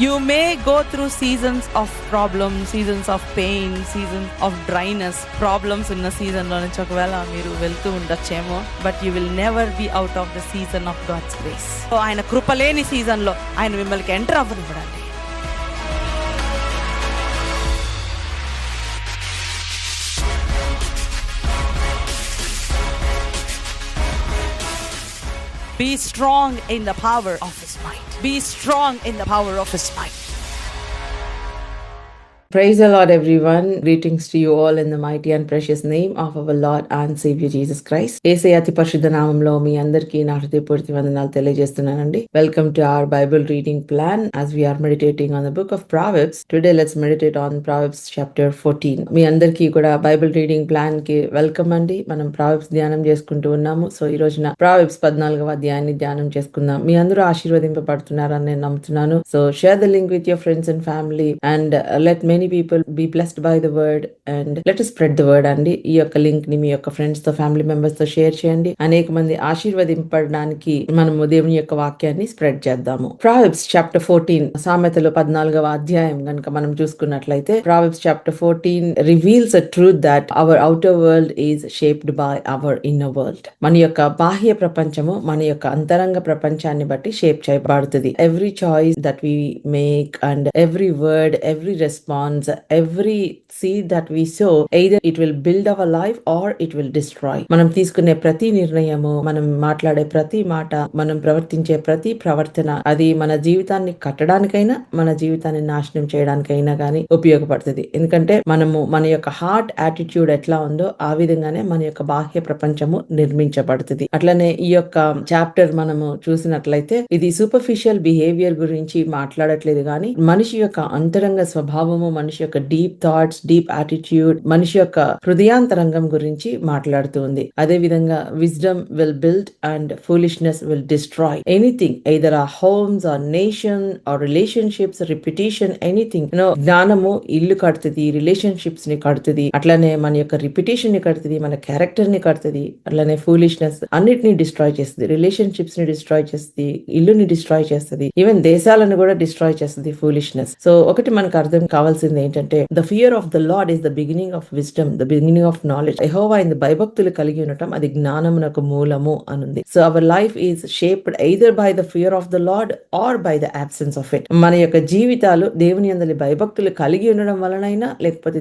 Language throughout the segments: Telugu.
You may go through seasons of problems, seasons of pain, seasons of dryness, problems ఉన్న సీజన్ లో నుంచి ఒకవేళ మీరు వెళ్తూ ఉండొచ్చేమో, but you will never be out of the season of God's grace. So ఆయన కృపలేని సీజన్ లో ఆయన మిమ్మల్ని ఎంటర్ అవ్వనివ్వడండి. Be strong in the power of his might. Be strong in the power of his might. Praise the Lord, everyone. Greetings to you all in the mighty and precious name of our Lord and Savior Jesus Christ. యేసయ్య అతి పరిశుద్ధ నామములో మీ అందరికీ నా హృదయపూర్వక వందనాలు తెలియజేస్తున్నానండి. Welcome to our Bible reading plan as we are meditating on the book of Proverbs. Today let's meditate on Proverbs chapter 14. మీ అందరికీ కూడా బైబిల్ రీడింగ్ ప్లాన్ కి వెల్కమ్ అండి. మనం Proverbs ధ్యానం చేసుకుంటూ ఉన్నాము. సో ఈ రోజున Proverbs 14వ అధ్యాయాన్ని ధ్యానం చేసుకుందాం. మీ అందరూ ఆశీర్వదింపబడుతున్నారని నేను నమ్ముతున్నాను. So share the link with your friends and family and let many people be blessed by the word and let us spread the word అండి. ఈ యొక్క లింక్ ని మీ యొక్క ఫ్రెండ్స్ తో ఫ్యామిలీ మెంబర్స్ తో షేర్ చేయండి. అనేక మంది ఆశీర్వదింపడానికి మనము దేవుని యొక్క వాక్యాన్ని స్ప్రెడ్ చేద్దాము. Proverbs chapter 14 సామెతలు 14వ అధ్యాయం గనుక మనం చూసుకున్నట్లయితే Proverbs chapter 14 reveals a truth that our outer world is shaped by our inner world. మన యొక్క బాహ్య ప్రపంచము మన యొక్క అంతరంగ ప్రపంచాన్ని బట్టి షేప్ చేయబడుతుంది. Every choice that we make and every word, every response, every seed that we sow, either it will build our life or it will destroy. మనం తీసుకునే ప్రతి నిర్ణయము, మనం మాట్లాడే ప్రతి మాట, మనం ప్రవర్తించే ప్రతి ప్రవర్తన అది మన జీవితాన్ని కట్టడానికైనా మన జీవితాన్ని నాశనం చేయడానికైనా గానీ ఉపయోగపడుతుంది. ఎందుకంటే మనము మన యొక్క హార్ట్ యాటిట్యూడ్ ఎట్లా ఉందో ఆ విధంగానే మన యొక్క బాహ్య ప్రపంచము నిర్మించబడుతుంది. అట్లనే ఈ యొక్క చాప్టర్ మనము చూసినట్లయితే ఇది సూపర్ఫిషియల్ బిహేవియర్ గురించి మాట్లాడట్లేదు గానీ మనిషి యొక్క అంతరంగ స్వభావము, మనిషి యొక్క డీప్ థాట్స్, డీప్ యాటిట్యూడ్, మనిషి యొక్క హృదయాంతరంగం గురించి మాట్లాడుతుంది. అదే విధంగా wisdom will build and foolishness will destroy anything, either a homes or nation or relationships, repetition, anything. జ్ఞానము ఇల్లు కడుతుంది, రిలేషన్షిప్స్ ని కడుతుంది, అట్లనే మన యొక్క రిపిటేషన్ ని కడుతుంది, మన క్యారెక్టర్ ని కడుతుంది. అట్లనే ఫూలిష్నెస్ అన్నిటిని డిస్ట్రాయ్ చేస్తుంది, రిలేషన్షిప్స్ ని డిస్ట్రాయ్ చేస్తుంది, ఇల్లుని డిస్ట్రాయ్ చేస్తుంది, ఈవెన్ దేశాలను కూడా డిస్ట్రాయ్ చేస్తుంది ఫూలిష్నెస్. సో ఒకటి మనకు అర్థం కావాల్సింది ఏంటంటే the fear of the Lord is the beginning of wisdom, the beginning of knowledge. Jehovah యందు భయభక్తులు కలిగి ఉండటం అది జ్ఞానమునకు మూలము అనుంది. So our life is shaped either by the fear of the Lord or by the absence of it. మన యొక్క జీవితాలు దేవుని యందలి భయభక్తులు కలిగి ఉండడం వలనైనా లేకపోతే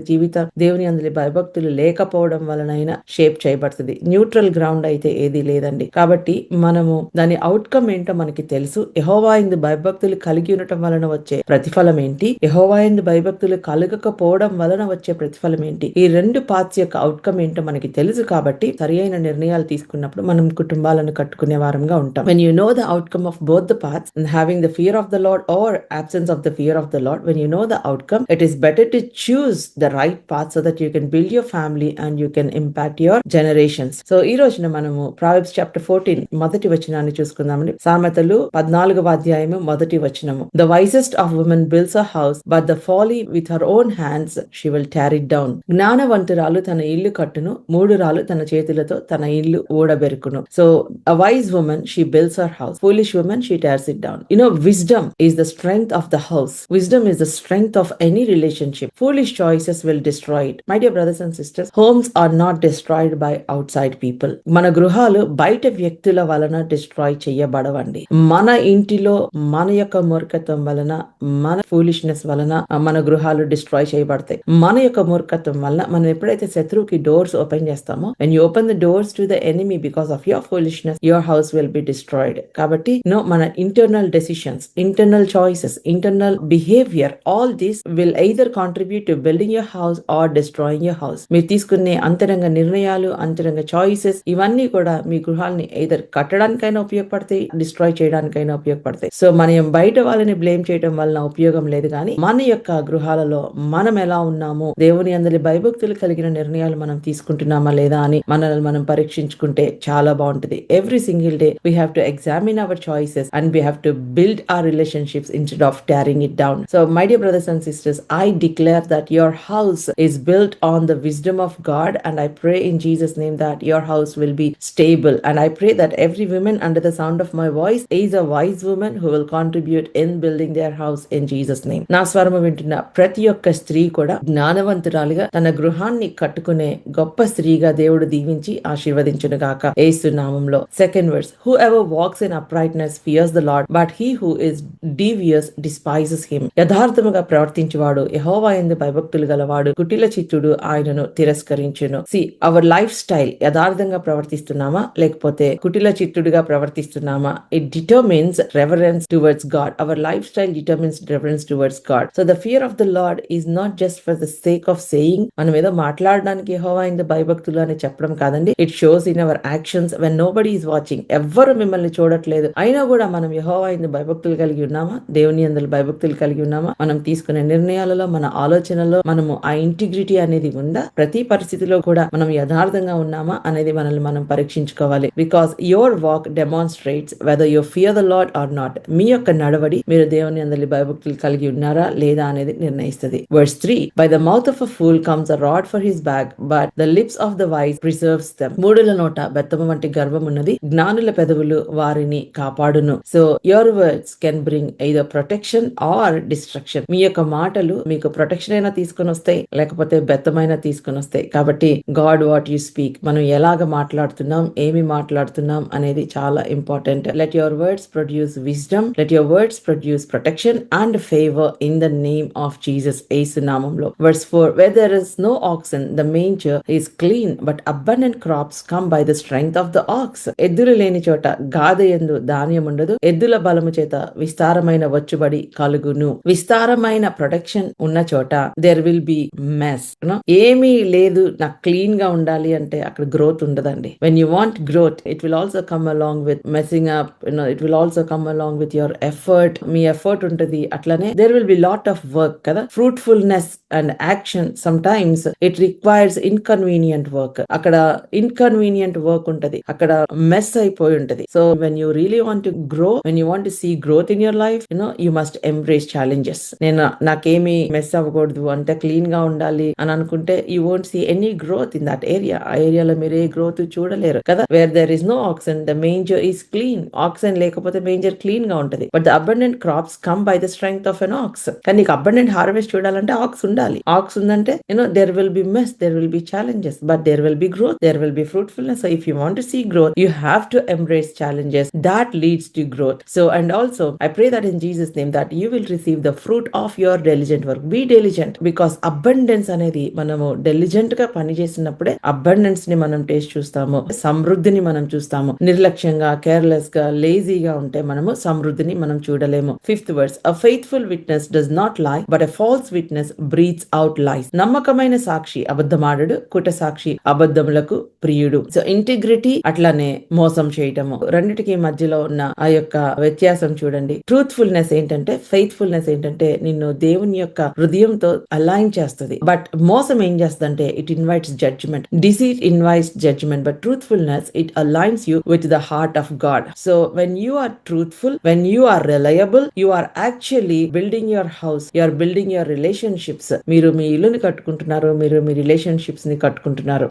దేవుని యందలి భయభక్తులు లేకపోవడం వలనైనా షేప్ చేయబడుతుంది. న్యూట్రల్ గ్రౌండ్ అయితే ఏది లేదండి. కాబట్టి మనము దాని అవుట్కమ్ ఏంటో మనకి తెలుసు. యెహోవా యందు భయభక్తులు కలిగి ఉండటం వలన వచ్చే ప్రతిఫలం ఏంటి, యెహోవా యందు భయభక్తులు కలగకపోవడం వలన వచ్చే ప్రతిఫలం ఏంటి, ఈ రెండు పార్ట్స్ యొక్క అవుట్కమ్ ఏంటో మనకి తెలుసు. కాబట్టి సరి అయిన నిర్ణయాలు తీసుకున్నప్పుడు మనం కుటుంబాలను కట్టుకునే వారంగా ఉంటాం. When you know the outcome of both the paths and having the fear of the Lord or absence of the fear of the Lord, when you know the outcome, it is better to choose the right path so that you can build your family and you can impact your generations. So ఈ రోజున మనము Proverbs chapter 14 మొదటి వచనాన్ని చూసుకుందామండి. సామెతలు 14వ అధ్యాయము మొదటి వచనము. The wisest of women builds a house, but the folly with her own hands she will tear it down. జ్ఞానవంతురాలు తన ఇల్లు కట్టును, మూఢురాలు తన చేతులతో తన ఇల్లు ఊడబెరుకును. So a wise woman she builds her house, foolish woman she tears it down. You know, wisdom is the strength of the house. Wisdom is the strength of any relationship. Foolish choices will destroy it. My dear brothers and sisters, homes are not destroyed by outside people. మన గృహాలు బయట వ్యక్తుల వలన డిస్ట్రాయ్ చేయబడవండి. మన ఇంటిలో మన యొక్క మూర్ఖత్వం వలన, మన ఫూలిష్నెస్ వలన మన గృహాలు డిస్ట్రాయ్ చేయబడతాయి. మన యొక్క మూర్ఖత్వం వలన మనం ఎప్పుడైతే శత్రువుకి డోర్స్ ఓపెన్ చేస్తామో, when you open the doors to the enemy because of your foolishness, your house will be destroyed. కాబట్టి మన internal decisions, internal choices, internal behavior, all this will either contribute to building your house or destroying your house. మీరు తీసుకునే అంతరంగ నిర్ణయాలు, అంతరంగ చాయిసెస్ ఇవన్నీ కూడా మీ గృహాలని either కట్టడానికైనా ఉపయోగపడతాయి, డిస్ట్రాయ్ చేయడానికైనా ఉపయోగపడతాయి. సో మనం బయట వాళ్ళని బ్లేమ్ చేయడం వలన ఉపయోగం లేదు, కానీ మన యొక్క గృహాల విషయాలలో మనం ఎలా ఉన్నాము, దేవుని అందరి భయభక్తులు కలిగిన నిర్ణయాలు మనం తీసుకుంటున్నామా లేదా అని మనల్ని మనం పరీక్షించుకుంటే చాలా బాగుంటుంది. Every single day we have to examine our choices and we have to build our relationships instead of tearing it down. So my dear brothers and sisters, I declare that your house is built on the wisdom of God, and I pray in Jesus name that your house will be stable, and I pray that every woman under the sound of my voice is a wise woman who will contribute in building their house in Jesus name. నా స్వరము వింటున్న ప్రతి ఒక్క స్త్రీ కూడా జ్ఞానవంతురాలిగా తన గృహాన్ని కట్టుకునే గొప్ప స్త్రీగా దేవుడు దీవించి ఆశీర్వదించును గాక యేసు నామములో. Second verse, whoever walks in uprightness fears the Lord, but he who is devious despises him. యథార్థముగా ప్రవర్తించువాడు యెహోవా యందు భయభక్తులు గలవాడు, కుటిల చిత్తుడు ఆయనను తిరస్కరించును. అవర్ లైఫ్ స్టైల్ యథార్థంగా ప్రవర్తిస్తున్నామా లేకపోతే కుటిల చిత్తుడుగా ప్రవర్తిస్తున్నామా? It determines reverence towards God. Our life style determines reverence towards God. So the fear of the Lord is not just for the sake of saying, మనం ఏదో మాట్లాడడానికి యెహోవా యందు భయభక్తులు అని చెప్పడం కాదండి. It shows in our actions when nobody is watching. ఎవ్వరు మిమ్మల్ని చూడట్లేదు అయినా కూడా మనం యెహోవా యందు భయభక్తులు కలిగి ఉన్నామా, దేవుని యందు భయభక్తులు కలిగి ఉన్నామా, మనం తీసుకునే నిర్ణయాలలో మన ఆలోచనలో మనము ఆ ఇంటిగ్రిటీ అనేది ఉందా, ప్రతి పరిస్థితిలో కూడా మనం యథార్థంగా ఉన్నామా అనేది మనల్ని మనం పరీక్షించుకోవాలి. Because your walk demonstrates whether you fear the Lord or not. మీ యొక్క నడవడి మీరు దేవుని యందు భయభక్తులు కలిగి ఉన్నారా లేదా అనేది నిర్ణయిస్తుంది. Verse 3, by the mouth of a fool comes a rod for his back, but the lips of the wise preserves them. మూడుల నోట బెత్తము వంటి గర్వం ఉన్నది, జ్ఞానుల పెదవులు వారిని కాపాడును. So your words can bring either protection or destruction. మీ యొక్క మాటలు మీకు ప్రొటెక్షన్ అయినా తీసుకొని వస్తాయి లేకపోతే బెత్తమైనా తీసుకొని వస్తాయి. కాబట్టి గాడ్ వాట్ యు స్పీక్, మనం ఎలాగ మాట్లాడుతున్నాం, ఏమి మాట్లాడుతున్నాం అనేది చాలా important. Let your words produce wisdom, let your words produce protection and favour in the name of Jesus Yesu నామములో. Verse 4, where there is no oxen the manger is clean, but abundant crops come by the strength of the ox. ఎద్దులు లేని చోట గాదె యందు ధాన్యం ఉండదు, ఎద్దుల బలము చేత విస్తారమైన వచ్చుబడి కలుగును. విస్తారమైన ప్రొటెక్షన్ ఉన్న చోట దేర్ విల్ బి మెస్. ఏమీ లేదు, నాకు క్లీన్ గా ఉండాలి అంటే అక్కడ గ్రోత్ ఉండదండి. When you want growth it will also come along with messing up, it will also come along with your effort. మీ ఎఫర్ట్ ఉంటుంది, అట్లానే there will be lot of work కదా. Fruitfulness and action sometimes it requires inconvenient work. అక్కడ ఇన్కన్వీనియంట్ వర్క్ ఉంటది, అక్కడ మెస్ అయిపోయి ఉంటది. So when you really want to grow, when you want to see growth in your life, you must embrace challenges. నాకేమీ మెస్ అవ్వకూడదు, అంతే క్లీన్ గా ఉండాలి అని అనుకుంటే you won't see any growth in that area. ఆ ఏరియాలో మీరు ఏ గ్రోత్ చూడలేరు కదా. Where there is no oxen the manger is clean. Oxen లేకపోతే మేంజర్ క్లీన్ గా ఉంటది. But the abundant crops come by the strength of an ox. కానీ నీకు అబండెంట్ హార్వెస్ట్ చూడాలంటే ఆక్స్ ఉండాలి. ఆక్స్ ఉందంటే there will be mess, there will be challenges, but there will be growth, there will be fruitfulness. So if you want to see growth you have to embrace challenges. That leads to growth. So and also I pray that in Jesus name that you will receive the fruit of your diligent work. Be diligent because abundance అనేది మనము diligent గా పని చేసినప్పుడే abundance ని మనం టేస్ట్ చూస్తాము, సమృద్ధిని మనం చూస్తాము. నిర్లక్ష్యంగా, కేర్లెస్ గా, లేజీగా ఉంటే మనము సమృద్ధిని మనం చూడలేము. Fifth verse, a faithful witness does not lie, but a false witness breathes out lies. నమ్మకమైన సాక్షి అబద్ధమాడడు, కుట సాక్షి అబద్ధములకు ప్రియుడు. సో ఇంటిగ్రిటీ అట్లానే మోసం చేయటము, రెండిటికి మధ్యలో ఉన్న ఆ యొక్క వ్యత్యాసం చూడండి. ట్రూత్ఫుల్నెస్ ఏంటంటే, ఫెయిత్ఫుల్నెస్ ఏంటంటే నిన్ను దేవుని యొక్క హృదయంతో అలైన్ చేస్తుంది. బట్ మోసం ఏం చేస్తుందంటే it invites judgement. Deceit invites judgement, but truthfulness it aligns you with the heart of God. So when you are truthful, when you are reliable, you are actually building your house, you are building your relationships. మీరు మీ ఇల్లుని కట్టుకుంటున్నారు, మీరు మీ రిలేషన్షిప్స్ ని కట్టుకుంటున్నారు.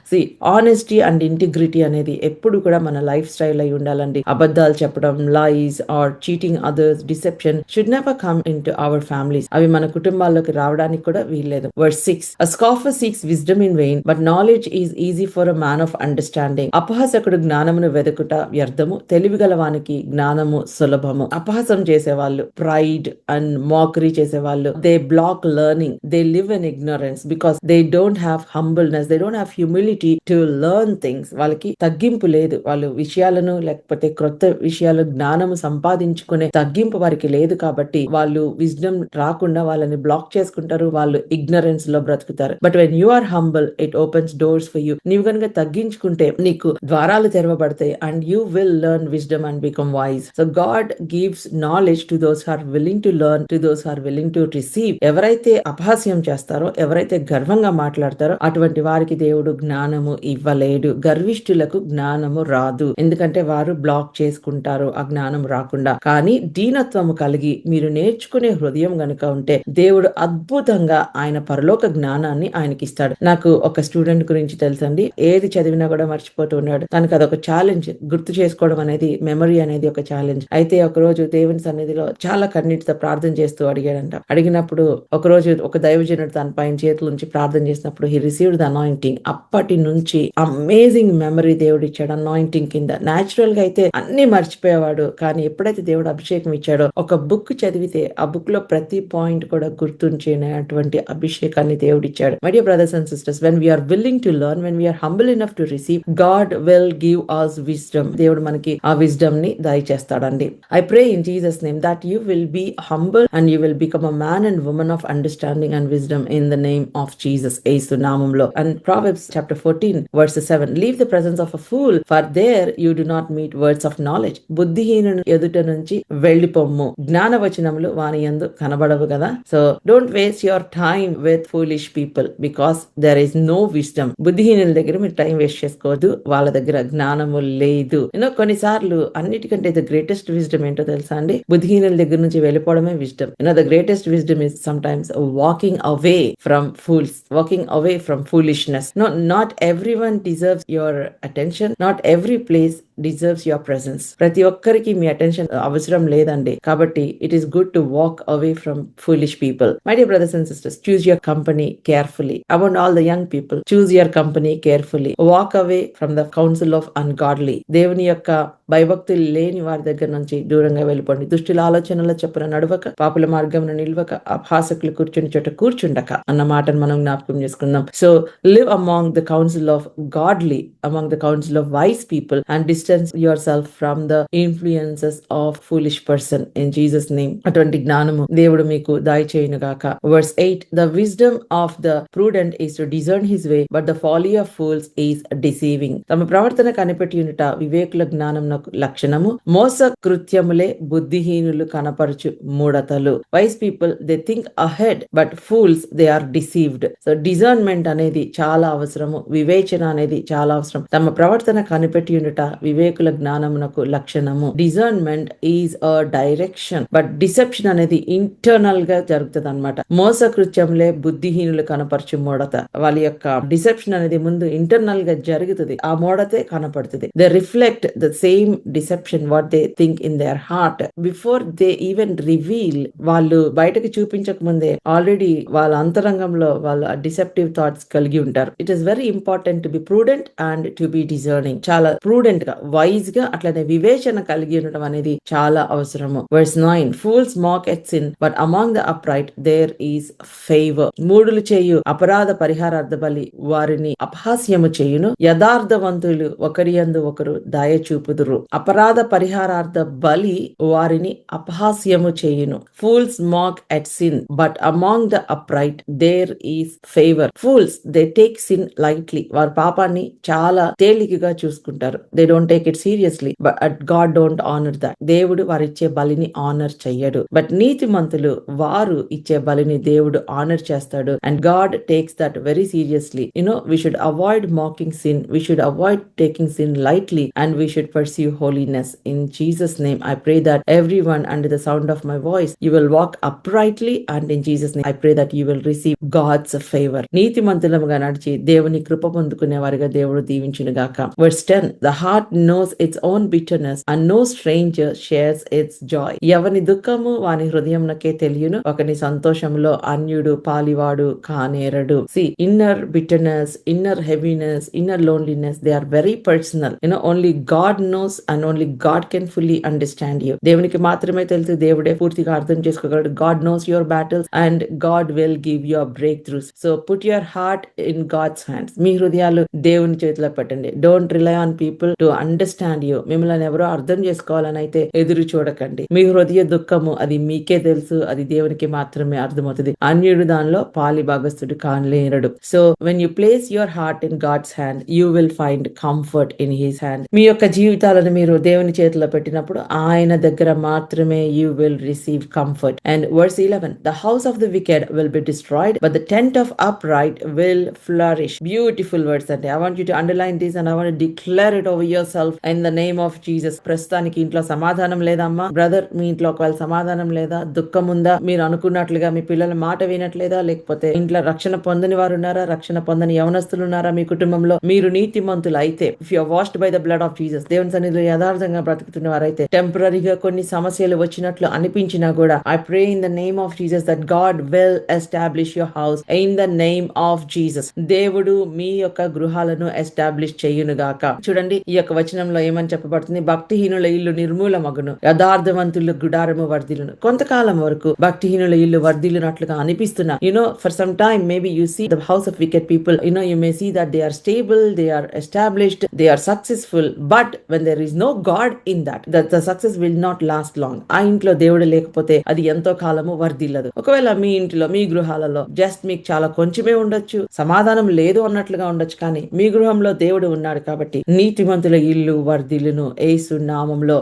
ఆనెస్టీ అండ్ ఇంటిగ్రిటీ అనేది ఎప్పుడు కూడా మన లైఫ్ స్టైల్ అయి ఉండాలండి. అబద్ధాలు చెప్పడం, lies or cheating others, deception should never come into our families. అవి మన కుటుంబాల్లోకి రావడానికి కూడా వీల్లేదు. Verse 6, a scoffer seeks wisdom in vain, but knowledge is easy for a man of understanding. అపహాసకుడు జ్ఞానమును వెదుకుట వ్యర్థము, తెలివిగలవానికి జ్ఞానము సులభము. అపహాసం చేసేవాళ్ళు, ప్రైడ్ అండ్ మాకరీ చేసేవాళ్ళు, they block learning, they live in ignorance because they don't have humbleness, they don't have humility to learn things. వాళ్ళకి తగ్గింపు లేదు, వాళ్ళు విషయాలను లేకపోతే క్రొత్త విషయాలు జ్ఞానము సంపాదించుకునే తగ్గింపు వారికి లేదు. కాబట్టి వాళ్ళు విజ్డమ్ రాకుండా వాళ్ళని బ్లాక్ చేసుకుంటారు, వాళ్ళు ఇగ్నరెన్స్ లో బ్రతుకుతారు. But when you are humble it opens doors for you. నీవు కనుక తగ్గించుకుంటే నీకు ద్వారాలు తెరవబడతాయి and you will learn wisdom and become wise. So God gives knowledge to those who are willing to learn, to those who are willing to receive. ఎవరైతే ఎవరైతే అపహాస్యం చేస్తారో, ఎవరైతే గర్వంగా మాట్లాడతారో అటువంటి వారికి దేవుడు జ్ఞానము ఇవ్వలేడు. గర్విష్ఠులకు జ్ఞానము రాదు, ఎందుకంటే వారు బ్లాక్ చేసుకుంటారు ఆ జ్ఞానం రాకుండా. కానీ దీనత్వము కలిగి మీరు నేర్చుకునే హృదయం గనుక ఉంటే దేవుడు అద్భుతంగా ఆయన పరలోక జ్ఞానాన్ని ఆయనకి ఇస్తాడు. నాకు ఒక స్టూడెంట్ గురించి తెలుసండి. ఏది చదివినా కూడా మర్చిపోతూ ఉన్నాడు. తనకు అదొక ఛాలెంజ్, గుర్తు చేసుకోవడం అనేది, మెమరీ అనేది ఒక ఛాలెంజ్. అయితే ఒక రోజు దేవుని సన్నిధిలో చాలా కన్నీటితో ప్రార్థన చేస్తూ అడిగాడంట. అడిగినప్పుడు ఒక రోజు ఒక దైవజనుడు తన పైన చేతుల నుంచి ప్రార్థన చేసినప్పుడు హీ రిసీవ్డ్ ద అనాయింటింగ్. అప్పటి నుంచి అమేజింగ్ మెమరీ దేవుడు ఇచ్చాడు అనాయింటింగ్ కింద. న్యాచురల్ గా అయితే అన్ని మర్చిపోయేవాడు, కానీ ఎప్పుడైతే దేవుడు అభిషేకం ఇచ్చాడో ఒక బుక్ చదివితే ఆ బుక్ లో ప్రతి పాయింట్ కూడా గుర్తుంచేటువంటి అభిషేకాన్ని దేవుడు ఇచ్చాడు. My dear brothers and sisters, when we are willing to learn, when we are humble enough to receive, God will give us wisdom. దేవుడు మనకి ఆ విజ్డమ్ ని దయచేస్తాడండి. I pray in Jesus name that you will be humble and you will become a man and woman of understanding and wisdom in the name of Jesus. యేసు నామములో. And Proverbs chapter 14 verse 7, leave the presence of a fool, for there you do not meet words of knowledge. బుద్ధిహీనుని ఎదుట నుంచి వెళ్ళిపోమ్ము, జ్ఞానవచనములు వాని యందు కనబడవు కదా. So don't waste your time with foolish people because there is no wisdom. బుద్ధిహీనుల దగ్గర మీరు టైం వేస్ట్ చేసుకోవద్దు, వాళ్ళ దగ్గర జ్ఞానము లేదు. కొన్నిసార్లు అన్నిటికంటే ద గ్రేటెస్ట్ విజ్డమ్ ఏంటో తెలుసా అండి? బుద్ధిహీనుల దగ్గర నుంచి వెళ్ళిపోవడమే wisdom. The greatest wisdom is sometimes walking away from fools, walking away from foolishness. Not everyone deserves your attention, not every place deserves your presence. ప్రతి ఒక్కరికి మీ అటెన్షన్ అవసరం లేదండి. కాబట్టి it is good to walk away from foolish people. My dear brothers and sisters, choose your company carefully. About all the young people, choose your company carefully. Walk away from the council of ungodly. దేవుని యొక్క భయభక్తులు లేని వారి దగ్గర నుంచి దూరంగా వెళ్ళిపోండి. దుష్టుల ఆలోచనల చెప్పున నడవక, పాపుల మార్గమున నిల్వక, అపహాసకులు కూర్చుని చోట కూర్చుండక అన్న మాటను మనం జ్ఞాపకం చేసుకుందాం. So live among the council of godly, among the council of vice people and distance yourself from the influences of foolish person in Jesus name. అటువంటి జ్ఞానము దేవుడు మీకు దయచేయును గాక. Verse 8, the wisdom of the prudent is to discern his way, but the folly of fools is deceiving. తమ ప్రవర్తన కనిపెట్టి ఉండుట వివేకుల జ్ఞానమునకు లక్షణము, మోస కృత్యములే బుద్ధిహీనులు కనపరచు మూఢతలు. Wise people they think ahead, but fools they are deceived. So discernment అనేది చాలా అవసరము, వివేచన అనేది చాలా అవసరం. తమ ప్రవర్తన కనిపెట్టి ఉండుట వివేకుల జ్ఞానమునకు లక్షణము. Discernment is a direction, but deception అనేది ఇంటర్నల్ గా జరుగుతుంది అనమాట. మోసకృత్యంలే బుద్ధిహీనులు కనపరచు మూఢత. వాళ్ళ యొక్క డిసెప్షన్ అనేది ముందు ఇంటర్నల్ గా జరుగుతుంది, ఆ మూఢతే కనపడుతుంది. They reflect the same deception what they think in their heart before they even reveal. వాళ్ళు బయటకు చూపించక ముందే ఆల్రెడీ వాళ్ళ అంతరంగంలో వాళ్ళ డిసెప్టివ్ థాట్స్ కలిగి ఉంటారు. It is very important to be prudent and to be discerning. చాలా ప్రూడెంట్ గా, వైజ్ గా, అట్లనే వివేచన కలిగి ఉండడం అనేది చాలా అవసరము. Verse 9, fools mock at sin, but among the upright there is favor. మూడులు చేయు అపరాధ పరిహారార్థ బలి వారిని అపహాస్యము చేయును, యథార్థవంతులు ఒకరి యందు ఒకరు దయ చూపుదురు. అపరాధ పరిహారార్థ బలి వారిని అపహాస్యము చేయును. Fools mock at sin, but among the upright there is favor. Fools they take sin lightly. వారు పాపాన్ని చాలా తేలికగా చూసుకుంటారు. They don't take it seriously, but God don't honor that. దేవుడు వారు ఇచ్చే బలిని ఆనర్ చెయ్యడు. బట్ నీతిమంతులు వారు ఇచ్చే బలిని దేవుడు ఆనర్ చేస్తాడు. And God takes that very seriously. We should avoid mocking sin. We should avoid taking sin lightly, and we should pursue holiness. In Jesus' name, I pray that everyone under the sound of my voice, you will walk uprightly, and in Jesus' name, I pray that you will receive God's favor. నీతిమంతులముగా నడిచి దేవుని కృప పొందుకునే వారిగా దేవుడు దీవించును గాక. Verse 10, the heart knows its own bitterness and no stranger shares its joy. ఎవని దుఃఖము వాని హృదయమునకే తెలియను, ఒకని సంతోషములో అన్యుడు పాలివాడు కానేరడు. See, inner bitterness, inner heaviness, inner loneliness, they are very personal. Only God knows and only God can fully understand you. దేవునికి మాత్రమే తెలుసు, దేవుడే పూర్తిగా అర్థం చేసుకోగలడు. God knows your battles and God will give you breakthroughs. So put your heart in God's hands. మీ హృదయాలు దేవుని చేతిలో పెట్టండి. Don't rely on people to understand you. మిమ్మల్ని ఎవరో అర్థం చేసుకోవాలని అయితే ఎదురు చూడకండి. మీ హృదయ దుఃఖము అది మీకే తెలుసు, అది దేవునికి మాత్రమే అర్థమవుతుంది. అన్యుడు దానిలో పాలి భాగస్థుడు కానలేరడు. So when you place your heart in God's hand, you will find comfort in his hand. మీ యొక్క జీవితాలను మీరు దేవుని చేతిలో పెట్టినప్పుడు ఆయన దగ్గర మాత్రమే you will receive comfort. And verse 11, the house of the wicked will be destroyed, but the tent of upright will flourish. Beautiful words అండి. I want you to underline this and I want to declare it over yourself in the name of Jesus. ప్రస్తుతానికి ఇంట్లో సమాధానం లేదమ్మా బ్రదర్, మీ ఇంట్లో ఒకవేళ సమాధానం లేదా, దుఃఖం ఉందా, మీరు అనుకున్నట్లుగా మీ పిల్లల మాట వినట్లేదా, లేకపోతే ఇంట్లో రక్షణ పొందని వారు ఉన్నారా, రక్షణ పొందని యవనస్తులు ఉన్నారా మీ కుటుంబంలో, మీరు నీతిమంతులు అయితే, if you are washed by the blood of Jesus, దేవుని సన్నిధిలో యథార్థంగా బ్రతుకుతున్న వారైతే, టెంపరీగా కొన్ని సమస్యలు వచ్చినట్లు అనిపించినా కూడా, I pray in the name of Jesus that God will establish your house in the name of Jesus. దేవుడు మీ యొక్క గృహాలను ఎస్టాబ్లిష్ చేయునుగాక. చూడండి ఈ యొక్క వచనంలో ఏమని చెప్పబడుతుంది, భక్తిహీనుల ఇల్లు నిర్మూలమగును, యథార్థవంతుల గుడారము వర్ధిల్లును. కొంతకాలం వరకు భక్తిహీనుల ఇల్లు వర్ధిల్లునట్లుగా అనిపిస్తున్నా, for some time maybe you see the house of wicked people, you may see that they are stable, they are established, they are successful, but when there is no God in that the success will not last long. ఆ ఇంట్లో దేవుడు లేకపోతే అది ఎంతో కాలము వర్ధిల్లదు. ఒకవేళ మీ ఇంట్లో మీ గృహాలలో జస్ట్ మీకు చాలా కొంచెమే ఉండొచ్చు, సమాధానం లేదు అన్నట్లుగా ఉండొచ్చు, కానీ మీ గృహంలో దేవుడు ఉన్నాడు కాబట్టి నీతిమంతుల ఇల్లు వర్ధిల్లును యేసు నామములో.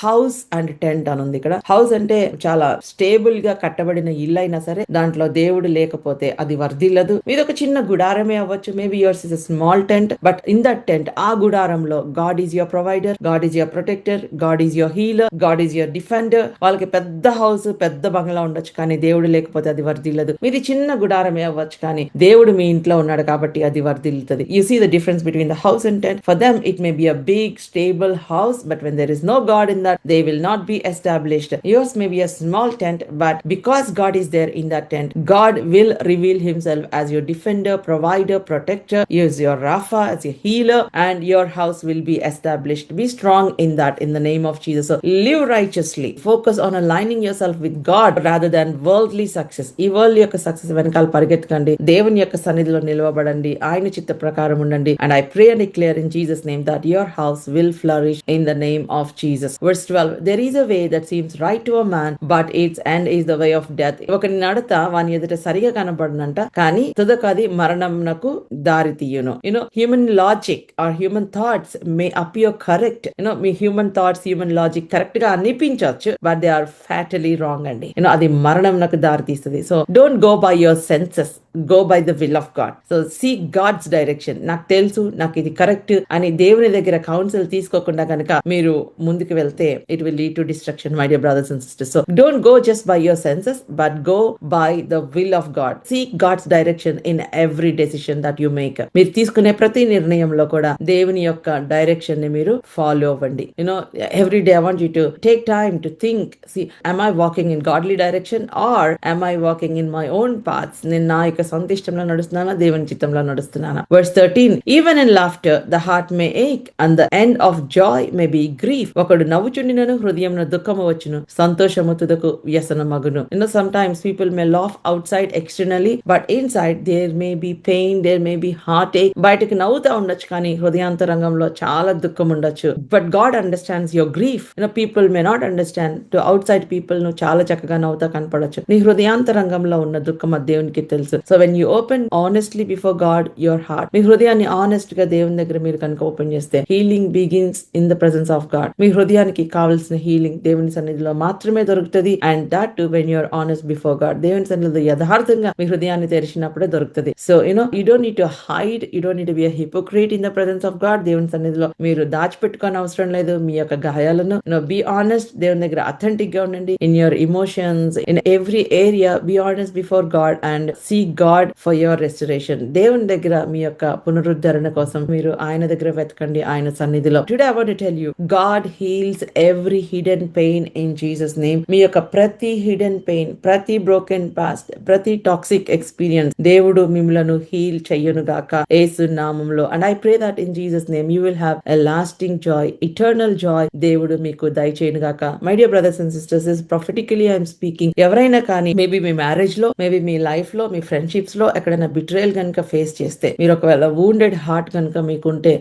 హౌస్ అండ్ టెంట్ అని ఉంది ఇక్కడ. హౌస్ అంటే చాలా స్టేబుల్ గా కట్టబడిన ఇల్లు అయినా సరే దాంట్లో దేవుడు లేకపోతే అది వర్ధిల్లదు. మీద ఒక చిన్న గుడారమే అవ్వచ్చు, maybe yours is a small tent, but in that tent, ఆ గుడారంలో God is your provider, God is your protector, God is your healer, God is your defender. వాళ్ళకి పెద్ద హౌస్ పెద్ద బంగ్లా ఉండొచ్చు, కానీ దేవుడు లేకపోతే అది వర్ధిల్లదు. మీది చిన్న గుడారమే అవ్వచ్చు, కానీ దేవుడు మీ ఇంట్లో ఉన్నాడు కాబట్టి అది వర్ధిల్లుతుంది. You see the difference between the house and tent. For them it may be a big stable house, but when there is no God in that, they will not be established. Yours may be a small tent, but because God is there in that tent, God will reveal himself as your defender, provider, protector, as your Rapha, as your healer, and your house will be established. Be strong in that in the name of Jesus. So live righteously. Focus on aligning yourself with God rather than worldly success. ఈ వరల్డ్ యొక్క సక్సెస్ వెనకాల పరిగెత్తకండి, దేవుని యొక్క సన్నిధిలో నిలవబడండి, ఆయన చిత్త ప్రకారం ఉండండి. And I pray and declare in Jesus name that your house will flourish in the name of Jesus. Verse 12, there is a way that seems right to a man, but its end is the way of death. ఒకని నడత వాని ఎదుట సరిగా కనబడనంట, కానీ తుదకు అది మరణంనకు దారి తీయును. Human logic or human thoughts may appear correct. మీ human thoughts, human logic correct గా అనిపించవచ్చు, but they are fatally wrong అండి. అది మరణంనకు దారి తీస్తుంది. So don't go by your senses, go by the will of God. So seek God's direction. నాకు తెలుసు, నాకు ఇది కరెక్ట్ అని దేవుని దగ్గర కౌన్సిల్ తీసుకోకుండా కనుక మీరు ముందుకు వెళ్తే it will lead to destruction, my dear brothers and sisters. So don't go just by your senses, but go by the will of God. Seek God's direction in every decision that you make. మీరు తీసుకునే ప్రతి నిర్ణయంలో కూడా దేవుని యొక్క డైరెక్షన్ ని మీరు ఫాలో అవ్వండి. Every day I want you to take time to think, see am I walking in godly direction or am I walking in my own paths? నేను నా యొక్క సొంత ఇష్టంలో నడుస్తున్నానా, దేవుని చిత్తంలో నడుస్తున్నానా? Verse 13, even in laughter the heart may ache and the end of joy may be grief. ఒకడు నవ్వుచుండినను హృదయమున దుఃఖము వచ్చును, సంతోషము తుదకు వ్యసనమగును. Sometimes people may laugh outside externally, but inside there may be pain, there may be heartache. బయటకు నవ్వుతా ఉండొచ్చు, కానీ హృదయాంతరంగంలో చాలా దుఃఖం ఉండొచ్చు. But God understands your grief. People may not understand. To outside people నువ్వు చాలా చక్కగా నవ్వుతా కనపడొచ్చు, నీ హృదయాంతరంగంలో ఉన్న దుఃఖం దేవునికి తెలుసు. So when you open honestly before God your heart, మీ హృదయాన్ని ఆనెస్ట్ గా దేవుని దగ్గర మీరు కనుక ఓపెన్ చేస్తే, healing begins in the presence of God. మీ హృదయానికి కావాల్సిన హీలింగ్ దేవుని సన్నిధిలో మాత్రమే దొరుకుతుంది. And that too when you're honest before God, దేవుని సన్నిధిలో యథార్థంగా మీ హృదయాన్ని తెరిచినప్పుడే దొరుకుతుంది. So you don't need to hide, you don't need to be a hypocrite in the presence of God. దేవుని సన్నిధిలో మీరు దాచిపెట్టుకోని అవసరం లేదు మీ యొక్క గాయాలను. బీ ఆనెస్ట్, దేవుని దగ్గర అథెంటిక్ గా ఉండండి. In your emotions, in every area, be honest before God and seek God for your restoration. దేవుని దగ్గర మీ యొక్క పునరుద్ధరణ కోసం మీరు ఆయన దగ్గర వెతకండి, ఆయన సన్నిధిలో. Today I want to tell you, God heals every hidden pain in Jesus name. మీ యొక్క ప్రతి హిడెన్ పెయిన్, ప్రతి బ్రోకెన్ పాస్ట్, ప్రతి టాక్సిక్ ఎక్స్పీరియన్స్ దేవుడు మిమ్మలను హీల్ చెయ్యను గాక యేసు నామములో. And I pray that in Jesus name you will have a lasting joy, eternal joy. దేవుడు మీకు దయచేయను గాక. My dear brothers and sisters, this prophetically I am speaking. ఎవరైనా కానీ మేబీ మీ మ్యారేజ్ లో, మేబీ మీ లైఫ్ లో, మీ ఫ్రెండ్షిప్స్ లో ఎక్కడైనా బిట్రేయల్ కనుక ఫేస్ చేస్తే, మీరు ఒకవేళ wounded heart కనుక మీకుంటే,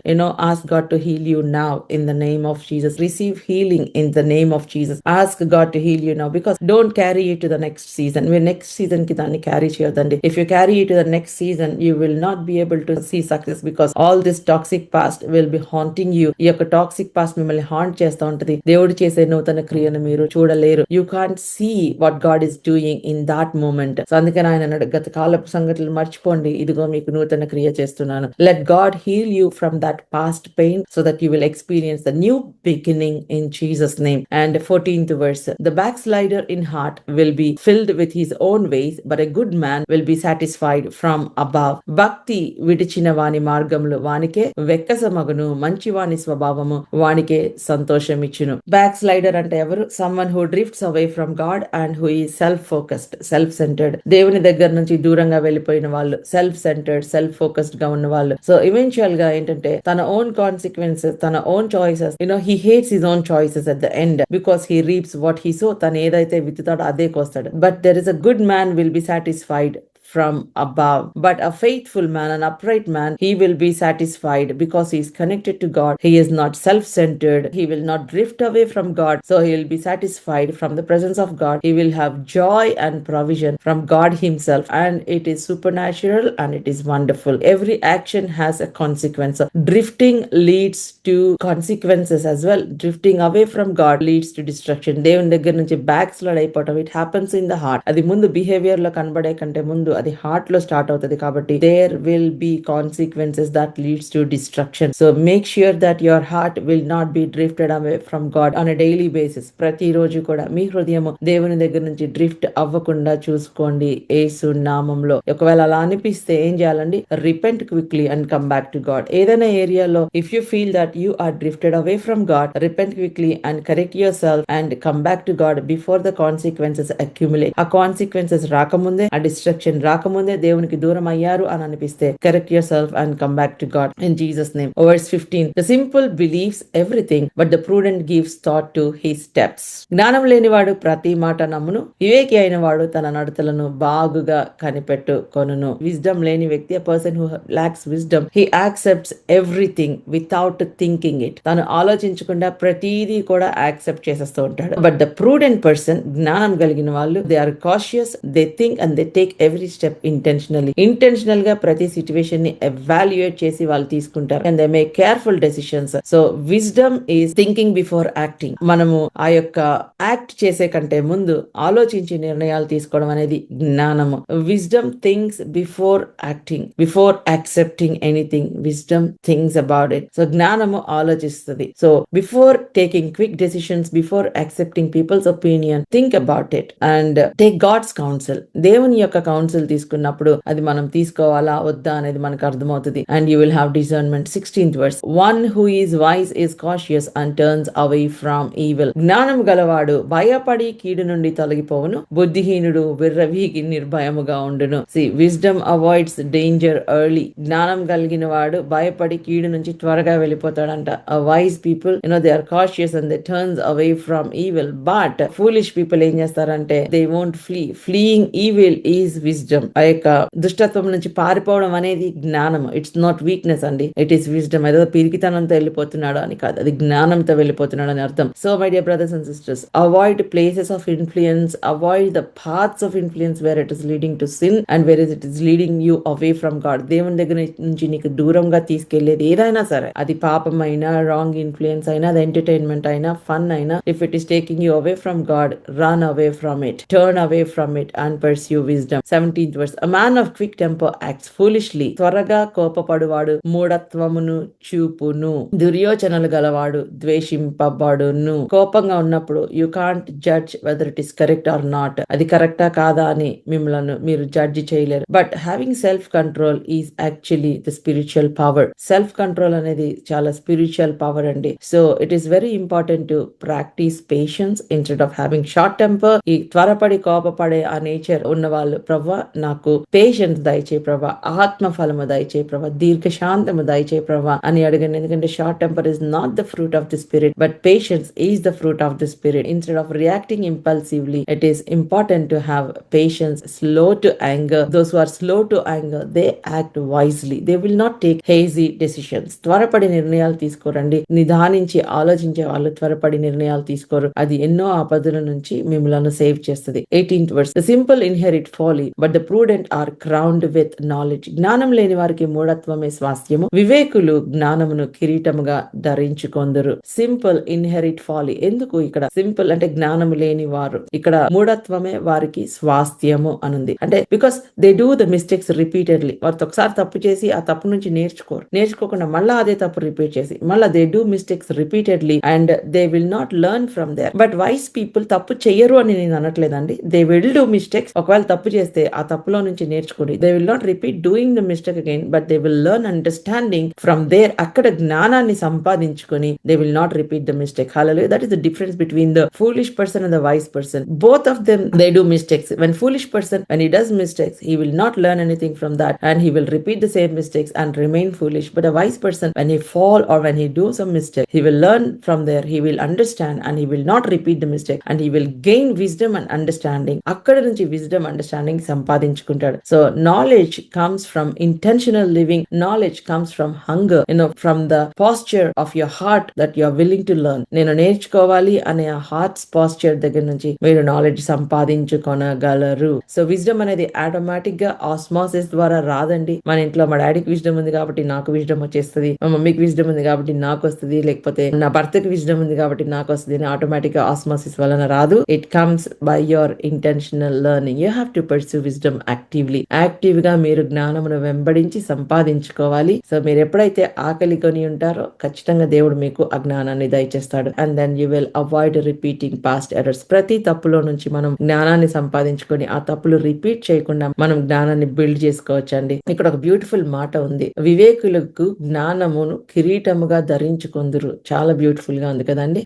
ask God to heal heal you now in the name of Jesus. Receive healing in the name of Jesus. Ask God to heal you now, because don't carry it to the next season. మీరు నెక్స్ట్ సీజన్ కి దాన్ని క్యారీ చేయొద్దండి. If you carry it to the next season, you will not be able to see success, because all this toxic past will be haunting you. ఈ యొక్క టాక్సిక్ పాస్ట్ మిమ్మల్ని హాంట్ చేస్తూ ఉంటది. దేవుడు చేసే నూతన క్రియను మీరు చూడలేరు. You can't see what God is doing in that moment. So అందుకని ఆయన అన్నాడు, గత కాలపు సంగతులు మర్చిపోండి, ఇదిగో మీకు నూతన క్రియ చేస్తున్నాను. Let God heal you from that past pain, so that you will experience the new beginning in Jesus' name. And 14th verse, the backslider in heart will be filled with his own ways, but a good man will be satisfied from above. భక్తి విడిచిన వాని మార్గములు వానికే వెక్కసమగును, మంచి వాని స్వభావము వానికే సంతోషమిచ్చును. బ్యాక్ స్లైడర్ అంటే ఎవరు? someone who drifts away from God and who is self focused, self centered. దేవుని దగ్గర నుంచి దూరంగా వెళ్ళిపోయిన వాళ్ళు, సెల్ఫ్ సెంటర్డ్, సెల్ఫ్ ఫోకస్డ్ గా ఉన్న వాళ్ళు. సో ఈవెన్చువల్ గా ఏంటంటే తన ఓన్ కాన్సిక్వెన్సెస్, తన own choices, he hates his own choices at the end, because he reaps what he sow. తను ఏదైతే విత్తుతాడో అదే కోస్తాడు. But there is a good man will be satisfied from above, but a faithful man, an upright man, he will be satisfied, because he is connected to God. He is not self-centered. He will not drift away from God, so he will be satisfied from the presence of God. He will have joy and provision from God himself, and it is supernatural and it is wonderful. Every action has a consequence. So drifting leads to consequences as well. Drifting away from God leads to destruction. దేవుని దగ్గర నుంచి బ్యాక్ స్లైడ్ అయిపోవటం, it happens in the heart. అది ముందు బిహేవియర్ లో కనబడే కంటే ముందు అది హార్ట్ లో స్టార్ట్ అవుతుంది. కాబట్టి there will be consequences that leads to destruction. So make sure that your heart will not be drifted away from God on a daily basis. ప్రతిరోజు కూడా మీ హృదయము దేవుని దగ్గర నుంచి డ్రిఫ్ట్ అవ్వకుండా చూసుకోండి యేసు నామంలో. ఒకవేళ అలా అనిపిస్తే ఏం చేయాలండి? Repent quickly and come back to God. ఏదైనా ఏరియాలో if you feel that you are drifted away from God, repent quickly and correct yourself and come back to God before the consequences accumulate. ఆ కాన్సిక్వెన్సెస్ రాకముందే, ఆ డిస్ట్రక్షన్ రాకముందే దేవునికి దూరం అయ్యారు అని అనిపిస్తే, correct yourself and come back to God in Jesus name. Verse 15, the simple believes everything, but the prudent gives thought to his steps. జ్ఞానం లేనివాడు ప్రతి మాట నమ్మును, వివేకి అయిన వాడు తన నడతలను బాగుగా కనిపెట్టుకొనును. విజ్డమ్ లేని వ్యక్తి, a person who lacks wisdom, he accepts everything without thinking it. తను ఆలోచించకుండా ప్రతిదీ కూడా యాక్సెప్ట్ చేసేస్తూ ఉంటాడు. బట్ ద prudent person, జ్ఞానం కలిగిన వాళ్ళు, they are cautious, they think and they take every step intentional గా ప్రతి సిచ్యువేషన్ ని ఎవాల్యుయేట్ చేసి వాళ్ళు తీసుకుంటారు. And they make careful decisions. So wisdom is thinking before acting. మనము ఆ యొక్క యాక్ట్ చేసే కంటే ముందు ఆలోచించి నిర్ణయాలు తీసుకోవడం అనేది జ్ఞానము. Wisdom thinks before acting, before accepting anything. Wisdom thinks about it. So జ్ఞానము ఆలోచిస్తుంది. So before taking quick decisions, before accepting people's opinion, think about it and take God's counsel. దేవుని యొక్క కౌన్సిల్ తీసుకున్నప్పుడు అది మనం తీసుకోవాలా వద్దా అనేది మనకు అర్థమవుతుంది. And you will have discernment. 16th verse, one who is wise is cautious and turns away from evil. జ్ఞానం గలవాడు భయపడి కీడు నుండి తొలగిపోవును, బుద్ధిహీనుడు విర్రవీగి నిర్భయముగా ఉండును. See, wisdom avoids danger early. జ్ఞానం కలిగిన వాడు భయపడి కీడు నుంచి త్వరగా వెళ్ళిపోతాడంట. A wise people, they are cautious and they turns away from evil. But foolish people ఏం చేస్తారంటే they won't flee. Fleeing evil is wisdom. ఆ యొక్క దుష్టత్వం నుంచి పారిపోవడం అనేది జ్ఞానము. ఇట్స్ నాట్ వీక్నెస్ అండి, ఇట్ ఈస్ విజ్డమ్. ఏదో పిరికితనంతో వెళ్ళిపోతున్నాడు అని కాదు, అది జ్ఞానంతో వెళ్ళిపోతున్నాడు అని అర్థం. So my dear brothers and sisters, avoid places of influence, avoid the paths of influence where it is leading to sin and where it is leading you away from God. దేవుని దగ్గర నుంచి నీకు దూరంగా తీసుకెళ్లేది ఏదైనా సరే, అది పాపం అయినా, రాంగ్ ఇన్ఫ్లుయెన్స్ అయినా, అది ఎంటర్టైన్మెంట్ అయినా, ఫన్ అయినా, if it is taking you away from God, run away from it, turn away from it and pursue wisdom. 17th verse, a man of quick temper acts foolishly. త్వరగా కోపపడువాడు మూఢత్వమును చూపును, దుర్యోచనలు గలవాడు ద్వేషింపబడును. కోపంగా ఉన్నప్పుడు you can't judge whether it is correct or not. అది కరెక్టా కాదా అని మిమ్మల్ని మీరు జడ్జి చేయలేరు. But having self control is actually the spiritual power. Self control అనేది చాలా స్పిరిచువల్ పవర్ అండి. So it is very important to practice patience instead of having short temper. ఈ త్వరపడి కోపపడే ఆ నేచర్ ఉన్న వాళ్ళు, ప్రవ్వా నాకు పేషెన్స్ దయచే ప్రభా, ఆత్మ ఫలము దయచే ప్రభా, దీర్ఘశాంతము దయచే ప్రభా అని అడిగాను. ఎందుకంటే short temper is not the fruit of the spirit, but patience is the fruit of the spirit. Instead of reacting impulsively, it is important to have patience, slow to anger. Those who are slow to anger, they act wisely. They will not take hazy decisions. త్వరపడి నిర్ణయాలు తీసుకోరండి. నిదానించి ఆలోచించే వాళ్ళు త్వరపడి నిర్ణయాలు తీసుకోరు. అది ఎన్నో ఆపదల నుంచి మిమ్మల్ని సేవ్ చేస్తుంది. 18th verse. The simple inherit folly, but the prudent are crowned with knowledge. జ్ఞానం లేని వారికి మూఢత్వమే స్వాస్థ్యము, వివేకులు జ్ఞానమును కిరీటముగా ధరించుకొందురు. Simple inherit folly. ఎందుకు ఇక్కడ సింపుల్ అంటే జ్ఞానము లేని వారు, ఇక్కడ మూఢత్వమే వారికి స్వాస్థ్యము అనుంది. అంటే because they do the mistakes repeatedly. వారు ఒకసారి తప్పు చేసి ఆ తప్పు నుంచి నేర్చుకోకుండా మళ్ళా అదే తప్పు రిపీట్ చేసి మళ్ళా they do mistakes repeatedly and they will not learn from there. But wise people తప్పు చెయ్యరు అని నేను అనట్లేదండి. They will do mistakes. ఒకవేళ తప్పు చేస్తే ఆ తప్పులో నుంచి నేర్చుకుని they will not repeat doing the mistake again, but they will learn understanding from there. అక్కడ జ్ఞానాన్ని సంపాదించుకొని they will not repeat the mistake. Hallelujah. That is the difference between the foolish person and the wise person. Both of them, they do mistakes. When foolish person, when he does mistakes, he will not learn anything from that and he will repeat the same mistakes and remain foolish. But a wise person, when he fall or when he do some mistake, he will learn from there, he will understand and he will not repeat the mistake and he will gain wisdom and understanding. Akkada nunchi wisdom understanding సంపాదించుకుంటాడు. So knowledge comes from intentional living. Knowledge comes from hunger, from the posture of your heart that you are willing to learn. నేను నేర్చుకోవాలి అనే ఆ హార్ట్స్ పాస్చర్ దగ్గర నుంచి మీరు నాలెడ్జ్ సంపాదించుకొనగలరు. సో విజ్డమ్ అనేది ఆటోమేటిక్ గా ఆస్మాసిస్ ద్వారా రాదండి. మన ఇంట్లో మా డాడీకి విజ్డమ్ ఉంది కాబట్టి నాకు విజ్డమ్ వచ్చేస్తుంది, మా మమ్మీకి విజ్డమ్ ఉంది కాబట్టి నాకు వస్తుంది, లేకపోతే నా భర్తకి విజ్డమ్ ఉంది కాబట్టి నాకు వస్తుంది అని ఆటోమేటిక్ గా ఆస్మాసిస్ వలన రాదు. It comes by your intentional learning. You have to pursue wisdom actively. Active గా మీరు జ్ఞానమును వెంబడించి సంపాదించుకోవాలి. సో మీరు ఎప్పుడైతే ఆకలి కొని ఉంటారో ఖచ్చితంగా దేవుడు మీకు ఆ జ్ఞానాన్ని దయచేస్తాడు. And then you will avoid repeating past errors. ప్రతి తప్పులో నుంచి మనం జ్ఞానాన్ని సంపాదించుకొని ఆ తప్పులు రిపీట్ చేయకుండా మనం జ్ఞానాన్ని బిల్డ్ చేసుకోవచ్చండి. ఇక్కడ ఒక బ్యూటిఫుల్ మాట ఉంది, వివేకులకు జ్ఞానమును కిరీటముగా ధరించుకొందురు. చాలా బ్యూటిఫుల్ గా ఉంది కదండి.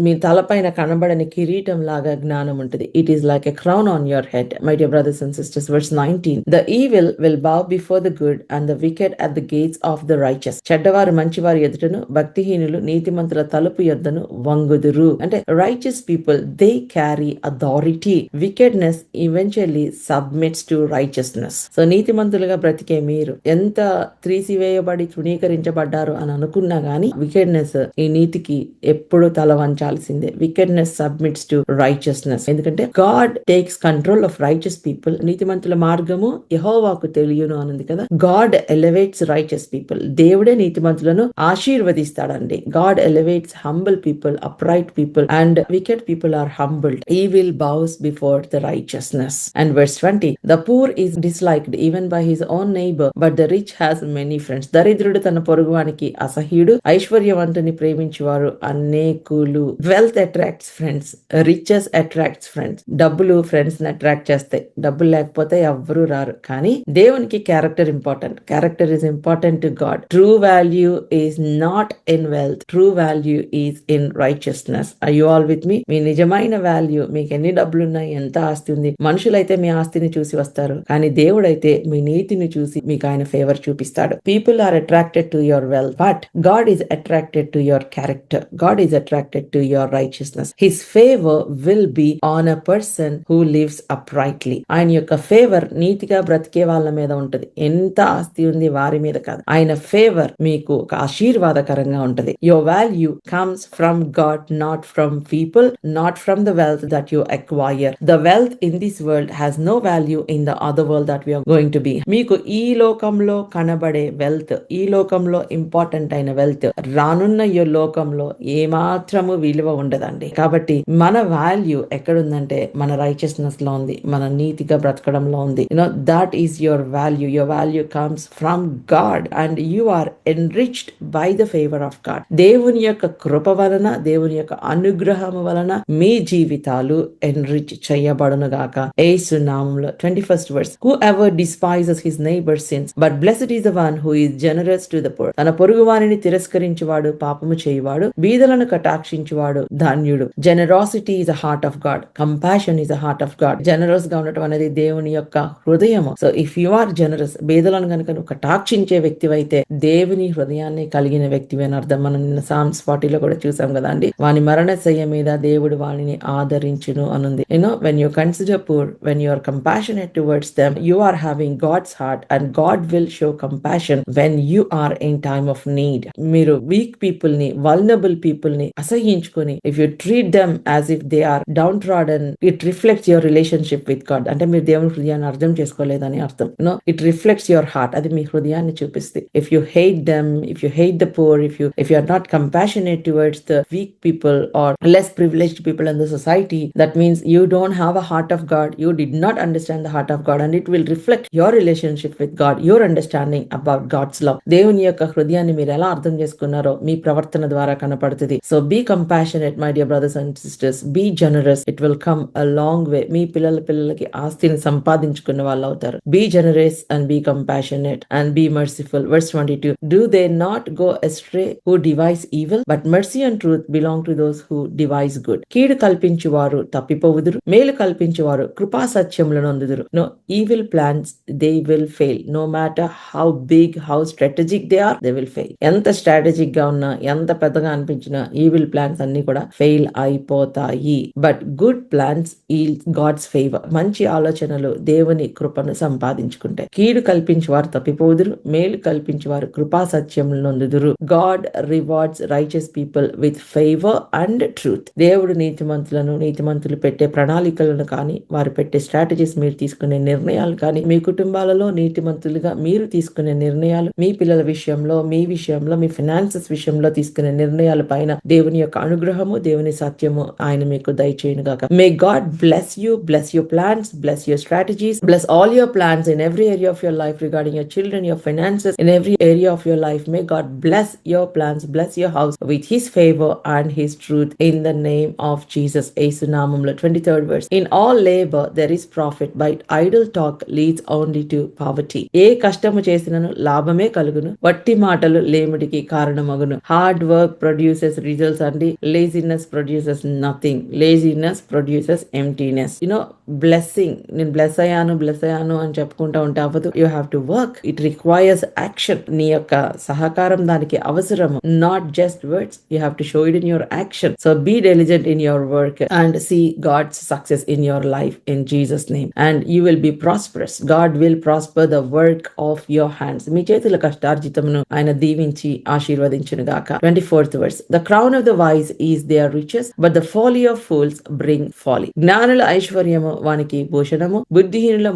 మీ తలపైన కనబడని కిరీటం లాగా జ్ఞానం ఉంటుంది. It is like a crown on your head. My dear brothers and sisters, verse 19. The evil will bow before the good and the wicked at the gates of the righteous. చెడ్డవారు మంచివారి ఎదుటను, భక్తిహీనులు నీతిమంతుల తలుపు యొద్దను వంగుదురు. అంటే righteous people they carry authority. Wickedness eventually submits to righteousness. So నీతిమంతులుగా బ్రతికే మీరు ఎంత త్రీసివేయబడి తృణీకరించబడ్డారు అని అనుకున్నా గానీ వికెడ్నెస్ ఈ నీతికి ఎప్పుడు తల వంచాల్సిందే. Wickedness submits to righteousness. ఎందుకంటే God takes control of righteous people. నీతిమంతుల మార్గము యెహోవాకు తెలియను అనుంది కదా. God elevates righteous people. దేవుడే నీతిమంతులను ఆశీర్వదిస్తాడండి. God elevates humble people, upright people, and wicked people are humbled. Evil bows before the righteousness. And verse 20, the poor is disliked even by his own neighbor, but the rich has many friends. దరిద్రుడు తన పొరుగువానికి అసహ్యుడు, ఐశ్వర్యవంతుని ప్రేమించువారు అనేకులు. Wealth attracts friends, riches attracts friends. డబ్బులు ఫ్రెండ్స్ ని అట్రాక్ట్ చేస్తాయి. డబ్బులు లేకపోతే ఎవ్వరూ రారు. కానీ దేవునికి character important. Character is important to God. True value is not in wealth, true value is in righteousness. Are you all with me? మీ నిజమైన వాల్యూ, మీకు ఎన్ని డబ్బులు ఉన్నాయి, ఎంత ఆస్తి ఉంది, మనుషులైతే మీ ఆస్తిని చూసి వస్తారు, కానీ దేవుడైతే మీ నీతిని చూసి మీకు ఆయన ఫేవర్ చూపిస్తాడు. People are attracted to your wealth, but God is attracted to your character. God is attracted to your righteousness. His favour will be on a person who lives uprightly. ఆయన యొక్క ఫేవర్ నీతిగా బ్రతికే వాళ్ళ మీద ఉంటది. ఎంత ఆస్తి ఉంది వారి మీద కాదు. ఆయన ఫేవర్ మీకు ఒక ఆశీర్వాదకరంగా ఉంటది. Your value comes from God, not from people, not from the wealth that you acquire. The wealth in this world has no value in the other world that we are going to be. మీకు ఈ లోకంలో కనబడే వెల్త్, ఈ లోకంలో ఇంపార్టెంట్ అయిన వెల్త్ రానున్న ఈ లోకంలో ఏమాత్రము విలువ ఉండదండి. కాబట్టి మన వాల్యూ ఎక్కడుందంటే మన రైచియస్నెస్ లో ఉంది, మన నీతిగా బ్రతకడంలో ఉంది. That is your value. Your value comes from God and you are enriched by the favour of God. దేవుని యొక్క కృప వలన, దేవుని యొక్క అనుగ్రహం వలన మీ జీవితాలు ఎన్రిచ్ చేయబడును గాక యేసు నామములో. 21st verse, whoever despises his neighbor's sins, but blessed is the one who is generous to the poor. తన పొరుగువానిని తిరస్కరించువాడు పాపము చేయువాడు, బీదలను కటాక్షించువాడు ధన్యుడు. Generosity is a heart of God. Compassion is a heart of God. Generous గా ఉండటం అనేది దేవుని దేవుని యొక్క హృదయము. So if you are generous, బేదలను కనుక నువ్వు కటాక్షించే వ్యక్తివైతే దేవుని హృదయాన్ని కలిగిన వ్యక్తివి అని అర్థం. మనం నిన్న Psalms 40లో కూడా చూసాం కదా అండి, వాని మరణశయ్య మీద దేవుడు వానిని ఆదరించును అనుంది. when you consider poor, when you are compassionate towards them, you are having God's heart, and God will show compassion when you are in time of need. మీరు వీక్ పీపుల్ ని, వల్నరబుల్ పీపుల్ ని అసహించుకొని if you treat them as if they are downtrodden, it reflects your relationship with God. అంటే మీరు దేవుని హృదయాన్ని అర్థం చేసుకోలేదని అర్థం. it reflects your heart. అది మీ హృదయాన్ని చూపిస్తుంది. if you hate them, if you hate the poor, if you are not compassionate towards the weak people or less privileged people in the society, that means you don't have a heart of God. You did not understand the heart of God, and it will reflect your relationship with God, your understanding about God's love. దేవుని యొక్క హృదయాన్ని మీరు ఎలా అర్థం చేసుకున్నారో మీ ప్రవర్తన ద్వారా కనపడుతుంది. So be compassionate my dear brothers and sisters, be generous, it will come a long way. మీ పిల్లలకి ఆస్తిని సంపాదించుకున్న వాళ్ళు అవుతారు. Be generous and be compassionate and be merciful. Verse 22, do they not go astray who devise evil, but mercy and truth belong to those who devise good. కీడు కల్పించువారు తప్పిపోవుదురు, మేలు కల్పించువారు కృపా సత్యములను అందుదురు. No evil plans, they will fail. No matter how big, how strategic they are, they will fail. ఎంత స్ట్రాటజిక్ గా ఉన్నా, ఎంత పెద్దగా అనిపించినా ఈవిల్ ప్లాన్స్ అన్ని కూడా ఫెయిల్ అయిపోతాయి. But good plans yield God's favour. మంచి ఆలోచనలు దేవుని కృపను సంపాదించుకుంటాయి. కీడు కల్పించువారు తప్పిపోదురు, మేలు కల్పించువారు కృపా సత్యములను నొందుదురు. God rewards righteous people with favour and truth. దేవుడు నీతిమంతులు పెట్టే ప్రణాళికలను కానీ, వారు పెట్టే స్ట్రాటజీస్, మీరు తీసుకునే నిర్ణయాలు కానీ, మీ కుటుంబాలలో నీతిమంతులుగా మీరు తీసుకునే నిర్ణయాలు, మీ పిల్లల విషయంలో, మీ విషయంలో, మీ ఫైనాన్సెస్ విషయంలో తీసుకునే నిర్ణయాల పైన దేవుని యొక్క అనుగ్రహము, దేవుని సత్యము ఆయన మీకు దయచేయును గాక. May God bless you, bless your plans, bless your strategies, bless all your plans in every area of your life regarding your children, your finances, in every area of your life. May God bless your plans, bless your house with his favor and his truth in the name of Jesus. యేసు నామములో. 23rd verse, in all labor there is profit, but idle talk leads only to poverty. ఏ కష్టము చేసినను లాభమే కలుగును, వట్టి మాటలు లేమిడికి కారణమగును. హార్డ్ వర్క్ ప్రొడ్యూసెస్ రిజల్ట్స్ అండి, laziness produces nothing. Laziness produces emptiness. Blessing, నేను బ్లెస్ అయ్యాను అని చెప్పుకుంటా ఉంటే అవ్వదు. You have to work. It requires action. నీ యొక్క సహకారం దానికి అవసరము. Not just words, you have to show it in your action. So be diligent in your work and see God's success in your life in Jesus name. And you will be prosperous. God will prosper the work of your hands. మీ చేతుల కష్టార్జితమును ఆయన దీవించి ఆశీర్వదించును గాక. 24th verse, the crown of the wise is their riches, but the folly of fools bring folly. జ్ఞానుల ఐశ్వర్యము వానికి భూషణము, బుద్ధిహీనుల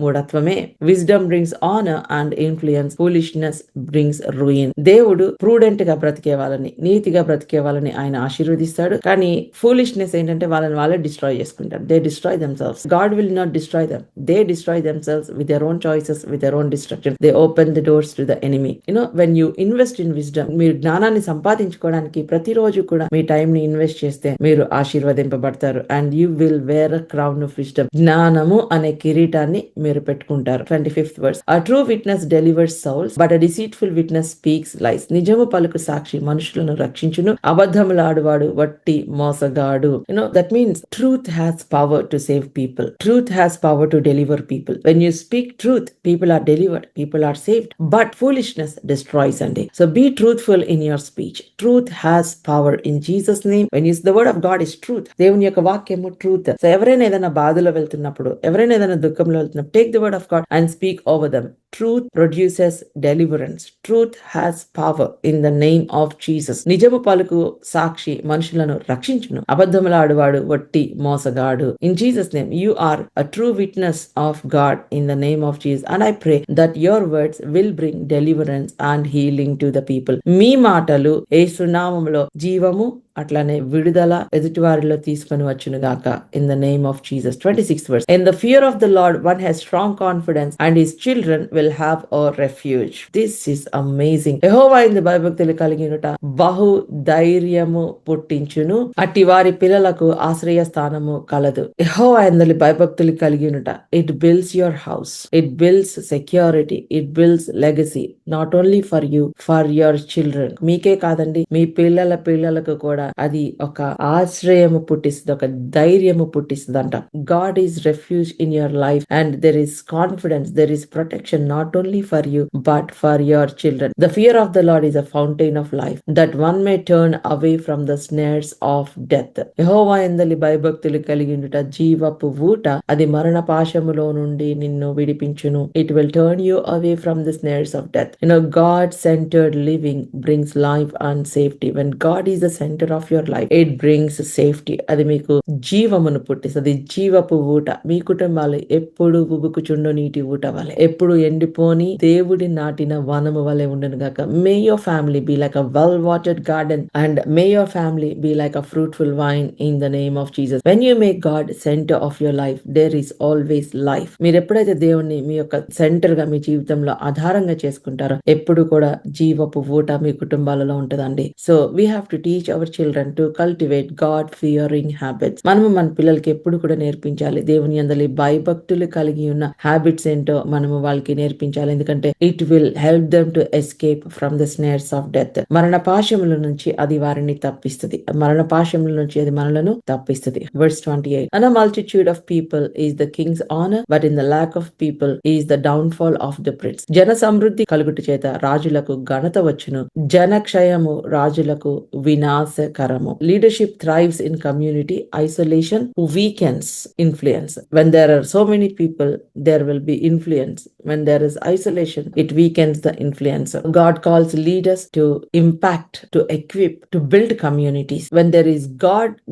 మూఢత్వమే. Wisdom brings honour and influence, foolishness brings ruin. దేవుడు ప్రూడెంట్ గా బ్రతికే వాళ్ళని, నీతిగా బ్రతికే వాళ్ళని ఆయన ఆశీర్వదిస్తాడు. కానీ ఫూలిష్నెస్ ఏంటంటే వాళ్ళే డిస్ట్రాయ్ చేసుకుంటారు. They destroy themselves. God will not destroy them. They destroy themselves with their own choices, with their own destruction. They open the doors to the enemy. When you invest in wisdom, మీరు జ్ఞానాన్ని సంపాదించుకోవడానికి ప్రతిరోజు కూడా మీ టైం ని ఇన్వెస్ట్ చేస్తే మీరు ఆశీర్వదింపబడతారు. And you will wear a crown of wisdom. జ్ఞానము అనే కిరీటాన్ని మీరు పెట్టుకుంటారు. 25th verse, a true witness delivers souls, but a deceitful witness speaks lies. నిజము పలుకు సాక్షి మనుషులను రక్షించును, అబద్ధములాడువాడు వట్టి మోసగాడు. That means truth has power to save people. Truth has power to deliver people. When you speak truth, people are delivered, people are saved. But foolishness destroys. And so be truthful in your speech. Truth has power in Jesus name. When you, the word of God is truth. దేవుని యొక్క వాక్యము ట్రూత్. సో ఎవరైనా ఏదైనా బాధలో వెళ్తున్నప్పుడు, ఎవరైనా ఏదైనా దుఃఖంలో వెళ్తున్నప్పుడు, take the word of God and speak over them. Truth produces deliverance. Truth has power in the name of Jesus. నిజము పలుకు సాక్షి మనుషులను రక్షించును, అబద్ధములాడువాడు వట్టి మోసగాడు. In Jesus name, you are a true witness of God in the name of Jesus. And I pray that your words will bring deliverance and healing to the people. మీ మాటలు యేసు నామములో జీవము అట్లానే విడుదల ఎదుటివారిలో తీసుకొని వచ్చును గాక in the name of Jesus. 26th verse, in the fear of the Lord one has strong confidence, and his children will have a refuge. This is amazing. యెహోవా యందు భయభక్తులు కలిగినుట బహు ధైర్యము పుట్టించును, అట్టి వారి పిల్లలకు ఆశ్రయ స్థానము కలదు. యెహోవా యందు భయభక్తులు కలిగినుట, it builds your house, it builds security, it builds legacy. Not only for you, for your children. మీకే కాదండి, మీ పిల్లల పిల్లలకు కూడా అది ఒక ఆశ్రయము పుట్టిస్తుంది, ఒక ధైర్యము పుట్టిస్తుందంట. God is refuge in your life and there is confidence, there is protection not only for you but for your children. The fear of the Lord is a fountain of life that one may turn away from the snares of death. యెహోవా యందలి భయభక్తులు కలిగి ఉండుట జీవపు ఊట, అది మరణ పాశములో నుండి నిన్ను విడిపించును. It will turn you away from the snares of death. God centered living brings life and safety. When God is the center of your life, it brings safety. అది మీకు జీవమును పుట్టిస్తుంది, జీవపు ఊట. మీ కుటుంబాలు ఎప్పుడు ఉబుకుచుండు నీటి ఊట వలె, ఎప్పుడు ఎండిపోని దేవుడి నాటిన వనము వలె ఉండను గాక. మే your family be like a well watered garden and may your family be like a fruitful vine in the name of Jesus. When you make God center of your life, there is always life. మీరు ఎప్పుడైతే దేవుణ్ణి మీ యొక్క సెంటర్ గా మీ జీవితంలో ఆధారంగా చేసుకుంటారో ఎప్పుడు కూడా జీవపు ఊట మీ కుటుంబాలలో ఉంటదండి. So we have to teach our children to cultivate God Fearing habits. మనము మన పిల్లలకి ఎప్పుడు కూడా నేర్పించాలి దేవుని యందలి భయభక్తులు కలిగి ఉన్న హ్యాబిట్స్ ఏంటో మనము వాళ్ళకి నేర్పించాలి. ఎందుకంటే it will help them to escape from the snares of death. మరణ పాశముల నుంచి అది వారిని తప్పిస్తుంది, మరణ పాశముల నుంచి అది మనలను తప్పిస్తుంది. Verse 28. And a multitude of people is the king's honor, but in the lack of people is the downfall of the prince. జన సమృద్ధి కలుగుట చేత రాజులకు ఘనత వచ్చును, జనక్షయము రాజులకు వినాశకరము. Leadership thrives in community, isolation weakens influence. When there are so many people, there will be influence. When there is isolation, it weakens the influence. God calls leaders to impact, to equip, to build communities. When there is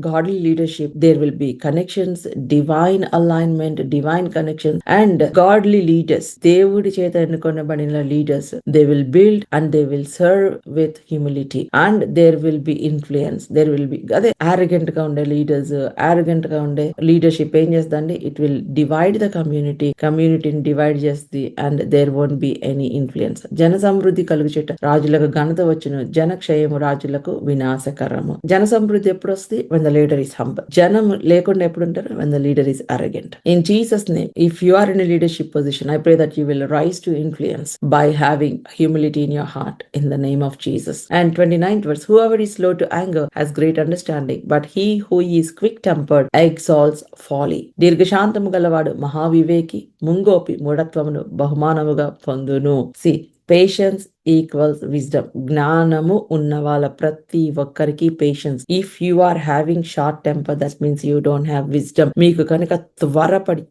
godly leadership, there will be connections, divine alignment, divine connections, and godly leaders. దేవుడి చేత ఎన్నుకొనబడిన leaders, they will build and they will serve with humility and there will be influence. There will be అదే arrogant గా ఉండే leaders, arrogant గా ఉండే leadership ఏం చేస్తుందండి, it will divide the communityని divide చేస్తుంది and there won't be any influence. జన సమృద్ధి కలుగుచేట రాజులకు ఘనత వచ్చును, జనక్షయము రాజులకు వినాశకరము. జన సమృద్ధి ఎప్పుడు వస్తుంది? when the leader is humble. జనం లేకుండా ఎప్పుడు ఉంటారు? when the leader is arrogant. In Jesus name, if you are in a leadership position, I pray that you will rise to influence by having humility in your heart in the name of Jesus. And 29th verse, whoever is slow to anger has great understanding, but he who is quick tempered exalts folly. దీర్ఘశాంతము గలవాడు మహావివేకి, ముంగోపి మూఢత్వమును బహుమానముగా పొందును. See, patience equals wisdom. జ్ఞానము ఉన్న వాళ్ళ ప్రతి ఒక్కరికి patience. If you are having short temper, that means you don't have wisdom. మీకు కనుక త్వరపడి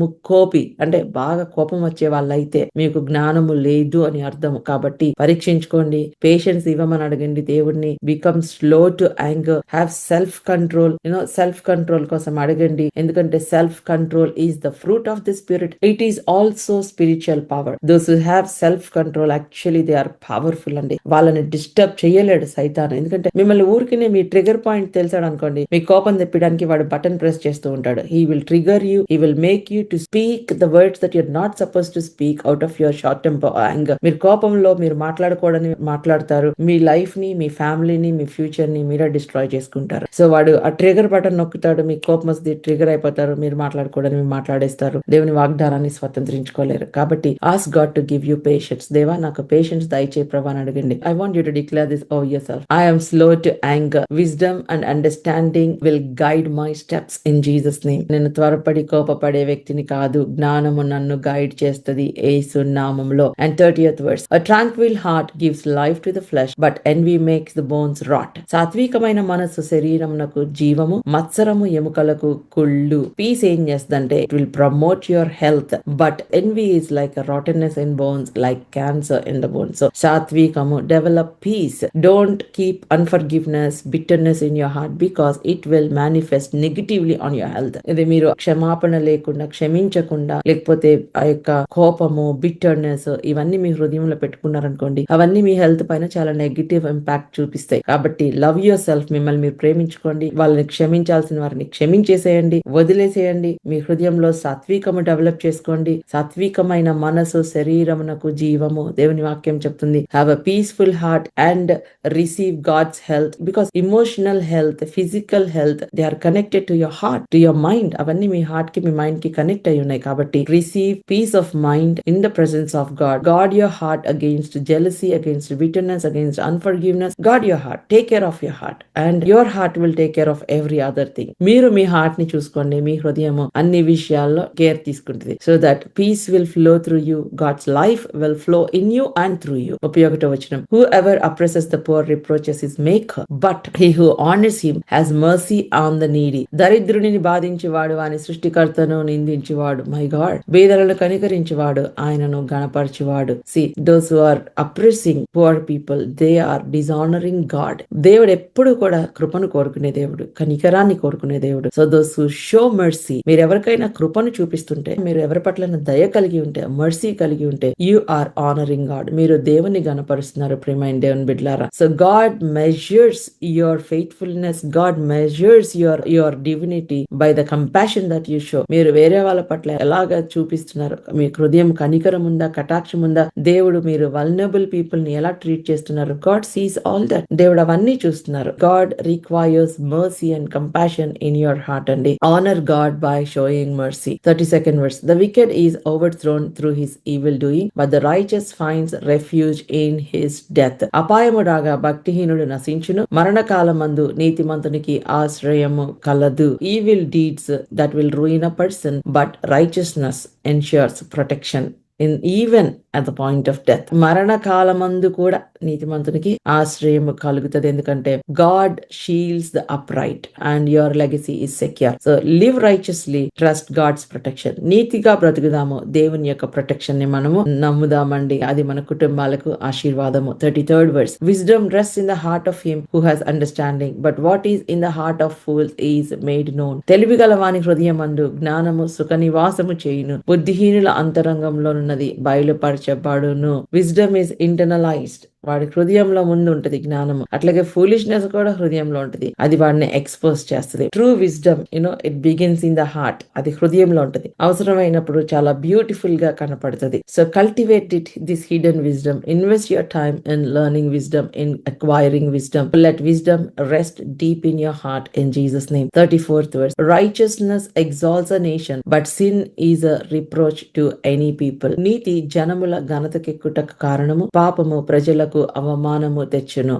ముక్కోపి అంటే బాగా కోపం వచ్చే వాళ్ళైతే మీకు జ్ఞానము లేదు అని అర్థం. కాబట్టి పరీక్షించుకోండి, పేషెన్స్ ఇవ్వమని అడగండి దేవుడిని. Become slow to anger, have self control. Self control కోసం అడగండి, ఎందుకంటే self control is the fruit of the spirit. It is also spiritual power. Those who have self control actually they are powerful అండి. వాళ్ళని డిస్టర్బ్ చేయలేడు సైతాను. ఎందుకంటే మిమ్మల్ని ఊరికినే మీ ట్రిగర్ పాయింట్ తెలిసాడు అనుకోండి, మీ కోపం తెప్పడానికి వాడు బటన్ ప్రెస్ చేస్తూ ఉంటాడు. He will trigger you, he will make you to speak the words that you're not supposed to speak out of your short temper or anger. మీరు కోపంలో మీరు మాట్లాడకూడని మాట్లాడతారు, మీ లైఫ్ ని, మీ ఫ్యామిలీని, మీ ఫ్యూచర్ ని మీరే డిస్ట్రాయ్ చేసుకుంటారు. సో వాడు ఆ ట్రిగర్ బటన్ నొక్కుతాడు, మీకు కోపం వస్తుంది, ట్రిగర్ అయిపోతారు, మీరు మాట్లాడకూడని మీరు మాట్లాడేస్తారు, దేవుని వాగ్దానాన్ని స్వతంత్రించుకోలేరు. కాబట్టి ask God to give you patience. దేవా నాకు పేషెన్స్ దయచే ప్రభా అని అడగండి. I want you to declare this over yourself. I am slow to anger, wisdom and understanding will guide my steps in Jesus name. నేను త్వరపడి కోపపడే వ్యక్తిని కాదు, జ్ఞానము నన్ను గైడ్ చేస్తుంది యేసు నామములో. And 30th verse, a tranquil heart gives life to the flesh, but envy makes the bones rot. సాత్వికమైన మనస్సు శరీరమునకు జీవము, మత్సరము ఎముకలకు కుళ్ళు. పీస్ ఏం చేస్తుందంటే it will promote your health, but envy is like a rottenness in bones, like cancer in the bones. So సాత్వికము, develop peace. Don't keep unforgiveness, bitterness in your heart because it will manifest negatively on your health. ఇది మీరు క్షమాపణ లేకుండా, క్షమించకుండా, లేకపోతే ఆ యొక్క కోపము, బిట్టర్నెస్ ఇవన్నీ మీ హృదయంలో పెట్టుకున్నారనుకోండి, అవన్నీ మీ హెల్త్ పైన చాలా నెగిటివ్ ఇంపాక్ట్ చూపిస్తాయి. కాబట్టి లవ్ యువర్ సెల్ఫ్. మిమ్మల్ని మీరు ప్రేమించుకోండి, వాళ్ళని క్షమించాల్సిన వారిని క్షమించేసేయండి, వదిలేసేయండి. మీ హృదయంలో సాత్వికము డెవలప్ చేసుకోండి. సాత్వికమైన మనసు శరీరమునకు జీవము, దేవుని వాక్యం చెప్తుంది, have a peaceful heart and receive God's health. Because emotional health, physical health, they are connected to your heart, to your mind. అవన్నీ మీ హార్ట్ కి, మీ మైండ్ కి కనెక్ట్ అయి ఉన్నాయి. కాబట్టి receive piece of mind in the presence of God. God your heart against jealousy, against bitterness, against unforgiveness. God your heart. Take care of your heart. And your heart will take care of every other thing. మీరు మీ హార్ట్ ని చూసుకోండి. మీ హృదయము అన్ని విషయాల్లో కేర్ తీసుకుంటుంది. So that peace will flow through you. God's life will flow in you and through you. 31వ వచనం. Whoever oppresses the poor reproaches his maker, but he who honors him has mercy on the needy. దరిద్రుడిని బాధించేవాడు వాని సృష్టికర్తను నిందించేవాడు. My God. బీదలను కనికరించేవాడు ఆయనను గణపరచువాడు. See, those who are oppressing poor people, they are dishonoring God. దేవుడు ఎప్పుడు కూడా కృపను కోరుకునే దేవుడు, కనికరాన్ని కోరుకునే దేవుడు. So those who show mercy, మీరు ఎవరికైనా కృపను చూపిస్తుంటే, మీరు ఎవరి పట్ల దయ కలిగి ఉంటే, మర్సీ కలిగి ఉంటే, you are honoring God. మీరు దేవుని గణపరుస్తున్నారు ప్రియమైన దేవుని బిడ్డలారా. So God measures your faithfulness, God measures your divinity by the compassion that you show. మీరు వేరే వాళ్ళ పట్ల ఎలాగా చూపిస్తున్నారు, మీ హృదయం కనికరం ఉందా, కటాక్షం ఉందా, దేవుడు మీరు వల్నరబుల్ పీపుల్ ని ఎలా ట్రీట్ చేస్తున్నారు, గాడ్ సీస్ ఆల్ దట్. దేవుడు అవన్నీ చూస్తున్నారు. God requires mercy and compassion in your heart అండి. Honour God by showing mercy. 32nd verse. The wicked is overthrown through his evil doing, but the righteous finds refuge in his death. అపాయము రాగా భక్తిహీనుడు నశించును, మరణకాలమందు నీతిమంతునికి ఆశ్రయము కలదు. Evil deeds that will ruin a person, but righteousness ensures protection in even at the point of death. మరణ కాలమందు కూడా నీతిమంతునికి ఆశ్రయము కలుగుతుంది. ఎందుకంటే God shields the upright and your legacy is secure. So live righteously, trust God's protection. నీతిగా బ్రతుకుదాము, దేవుని యొక్క ప్రొటెక్షన్ ని మనము నమ్ముదామండి. అది మన కుటుంబాలకు ఆశీర్వాదము. 33rd verse. Wisdom rests in the heart of him who has understanding, but what is in the heart of fools is made known. తెలివిగల వాని హృదయమందు జ్ఞానము సుఖ నివాసము చేయును, బుద్ధిహీనుల అంతరంగంలోనున్నది బయలుపరచబడును. Wisdom is internalized. వాడి హృదయంలో ముందు ఉంటది జ్ఞానము. అట్లాగే ఫూలిష్నెస్ కూడా హృదయంలో ఉంటది, అది వాడిని ఎక్స్పోజ్ చేస్తుంది. True wisdom it begins in the heart. అది హృదయంలో ఉంటది, అవసరమైనప్పుడు చాలా బ్యూటిఫుల్ గా కనపడుతుంది. So cultivate this hidden wisdom. Invest your time in learning wisdom, in acquiring wisdom. Let wisdom rest deep in your heart in Jesus name. 34th verse. Righteousness exalts a nation, but sin is a reproach to any people. నీతి జనముల ఘనతకెక్కుటకు కారణము, పాపము ప్రజలకు అవమానము తెచ్చును.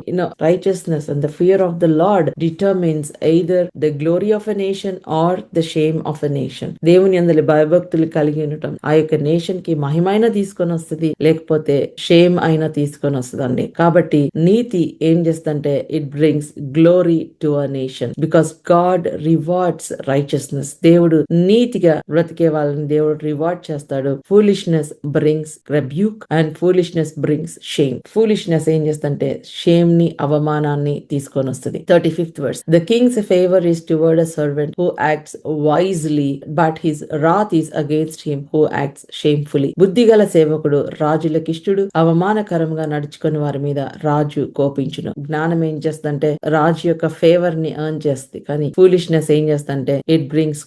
Righteousness and the fear of the Lord determines either the glory of a nation or the shame of a nation. దేవుని యందలి భయభక్తులు కలిగి ఉండటం ఆ యొక్క నేషన్ కి మహిమైన తీసుకొని వస్తుంది, లేకపోతే షేమ్ అయినా తీసుకొని వస్తుందండి. కాబట్టి నీతి ఏం చేస్తుందంటే it brings glory to a nation, because God rewards righteousness. దేవుడు నీతిగా బ్రతికే వాళ్ళని దేవుడు రివార్డ్ చేస్తాడు. Foolishness brings rebuke and foolishness brings shame. Foolishness ఏం చేస్తుంటే షేమ్ ని, అవమానాన్ని తీసుకొని వస్తుంది. 35th verse. The king's favor is toward a servant who acts wisely, but his wrath is against him who acts shamefully. బుద్ధిగల సేవకుడు రాజులకు ఇష్టడు, అవమానకరంగా నడుచుకుని వారి మీద రాజు కోపించును. జ్ఞానం ఏం చేస్తుందంటే రాజు యొక్క ఫేవర్ ని ఎర్న్ చేస్తుంది, కానీ ఫూలిష్నెస్ ఏం చేస్తుందంటే ఇట్ బ్రింగ్స్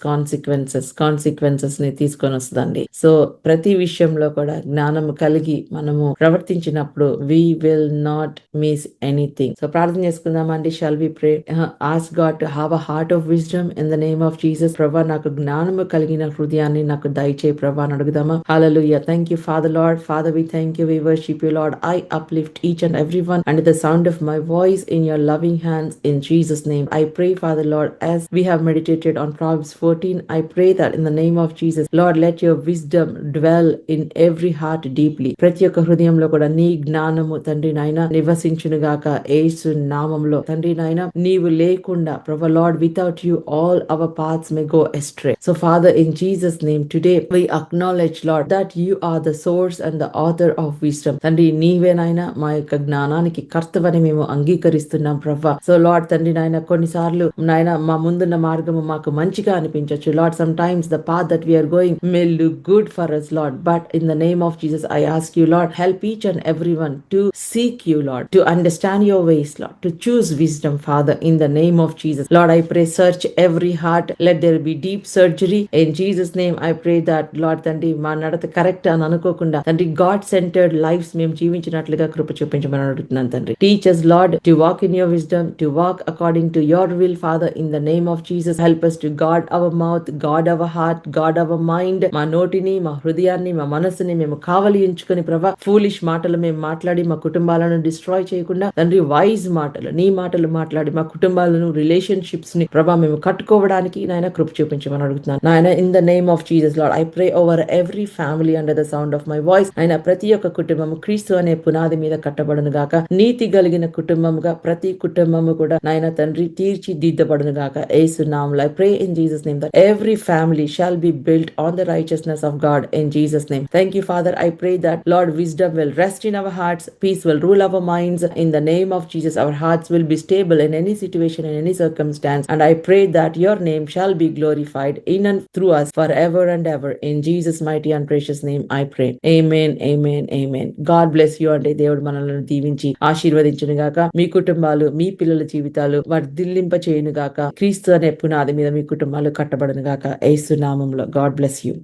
కాన్సిక్వెన్సెస్ ని తీసుకొని వస్తుందండి. సో ప్రతి విషయంలో కూడా జ్ఞానం కలిగి మనము ప్రవర్తించినప్పుడు we will not miss anything. So ప్రార్థన చేసుకుందామండి. shall we pray? Ask God to have a heart of wisdom in the name of Jesus. ప్రభా నాకు జ్ఞానము కలిగిన హృదయాన్ని నాకు దయచేయి ప్రభా అని అడుగుదామా. Hallelujah. Thank you Father Lord. Father, we thank you, we worship you Lord. I uplift each and everyone under the sound of my voice in your loving hands in Jesus name. I pray Father Lord, as we have meditated on Proverbs 14, I pray that in the name of Jesus Lord, let your wisdom dwell in every heart deeply. ప్రతి ఒక్క హృదయంలో కూడా నీ జ్ఞానము తండ్రి నాయన నివసించునుగాక యేసు నామములో. తండ్రి నాయన నీవు లేకుండా ప్రభా lord, without you all our paths may go astray. So Father, in Jesus name today we acknowledge Lord that you are the source and the author of wisdom. తండ్రి నీవే నాయన మా యొక్క జ్ఞానానికి కర్తవని మేము అంగీకరిస్తున్నాం ప్రభా. సో లార్డ్ తండ్రి నాయన కొన్నిసార్లు నాయన మా ముందున్న మార్గము మాకు మంచిగా అనిపించవచ్చు lord. sometimes the path that we are going may look good for us Lord, but in the name of Jesus I ask you Lord, help each and everyone to seek you, Lord, to understand your ways, Lord, to choose wisdom, Father, in the name of Jesus. Lord, I pray, search every heart. Let there be deep surgery. In Jesus' name, I pray that, Lord, తండ్రి మా నడత కరెక్ట్ అని అనుకోకుండా తండ్రి గాడ్ సెంటర్డ్ లైఫ్స్ మేము జీవించినట్లుగా కృప చూపించమని అడుగుతున్నాను తండ్రి. Teach us, Lord, to walk in your wisdom, to walk according to your will, Father, in the name of Jesus. Help us to guard our mouth, guard our heart, guard our mind. మా నోటిని, మా హృదయాన్ని, మా మనసుని మేము కావలి ఉంచుకొని ప్రభా, ఫూలిష్ మాటలు మేము మాట్లాడి మా కుటుంబాలను డిస్ట్రాయ్ చేయకుండా తండ్రి వైజ్ మాటలు, నీ మాటలు మాట్లాడి మా కుటుంబాలను, రిలేషన్షిప్స్ ని ప్రభా మేము కట్టుకోవడానికి నాయన కృప చూపించమని అడుగుతున్నాను నాయన. In the name of Jesus, lord, I pray over every family under the sound of my voice. ఆయన ప్రతి ఒక్క కుటుంబం క్రీస్తు అనే పునాది మీద కట్టబడును గాక, నీతి కలిగిన కుటుంబముగా ప్రతి కుటుంబము కూడా నాయన తండ్రి తీర్చిదిద్దబడును గాక. యేసు నామములో I pray in Jesus' name that every family shall be built on the righteousness of God in Jesus' name. Thank you, Father. I pray that, Lord, wisdom will rest in our hearts, peace will rule our minds. In the name of Jesus, our hearts will be stable in any situation, in any circumstance. And I pray that your name shall be glorified in and through us forever and ever. In Jesus' mighty and precious name, I pray. Amen, amen, amen. God bless you. అంటే దేవుడు మనల్ని దీవించి ఆశీర్వదించును గాక. మీ కుటుంబాలు, మీ పిల్లల జీవితాలు వర్ధిల్లింప చేయును గాక. క్రీస్తు అనే పునాది మీద మీ కుటుంబాలు కట్టబడును గాక. యేసు నామములో. God bless you.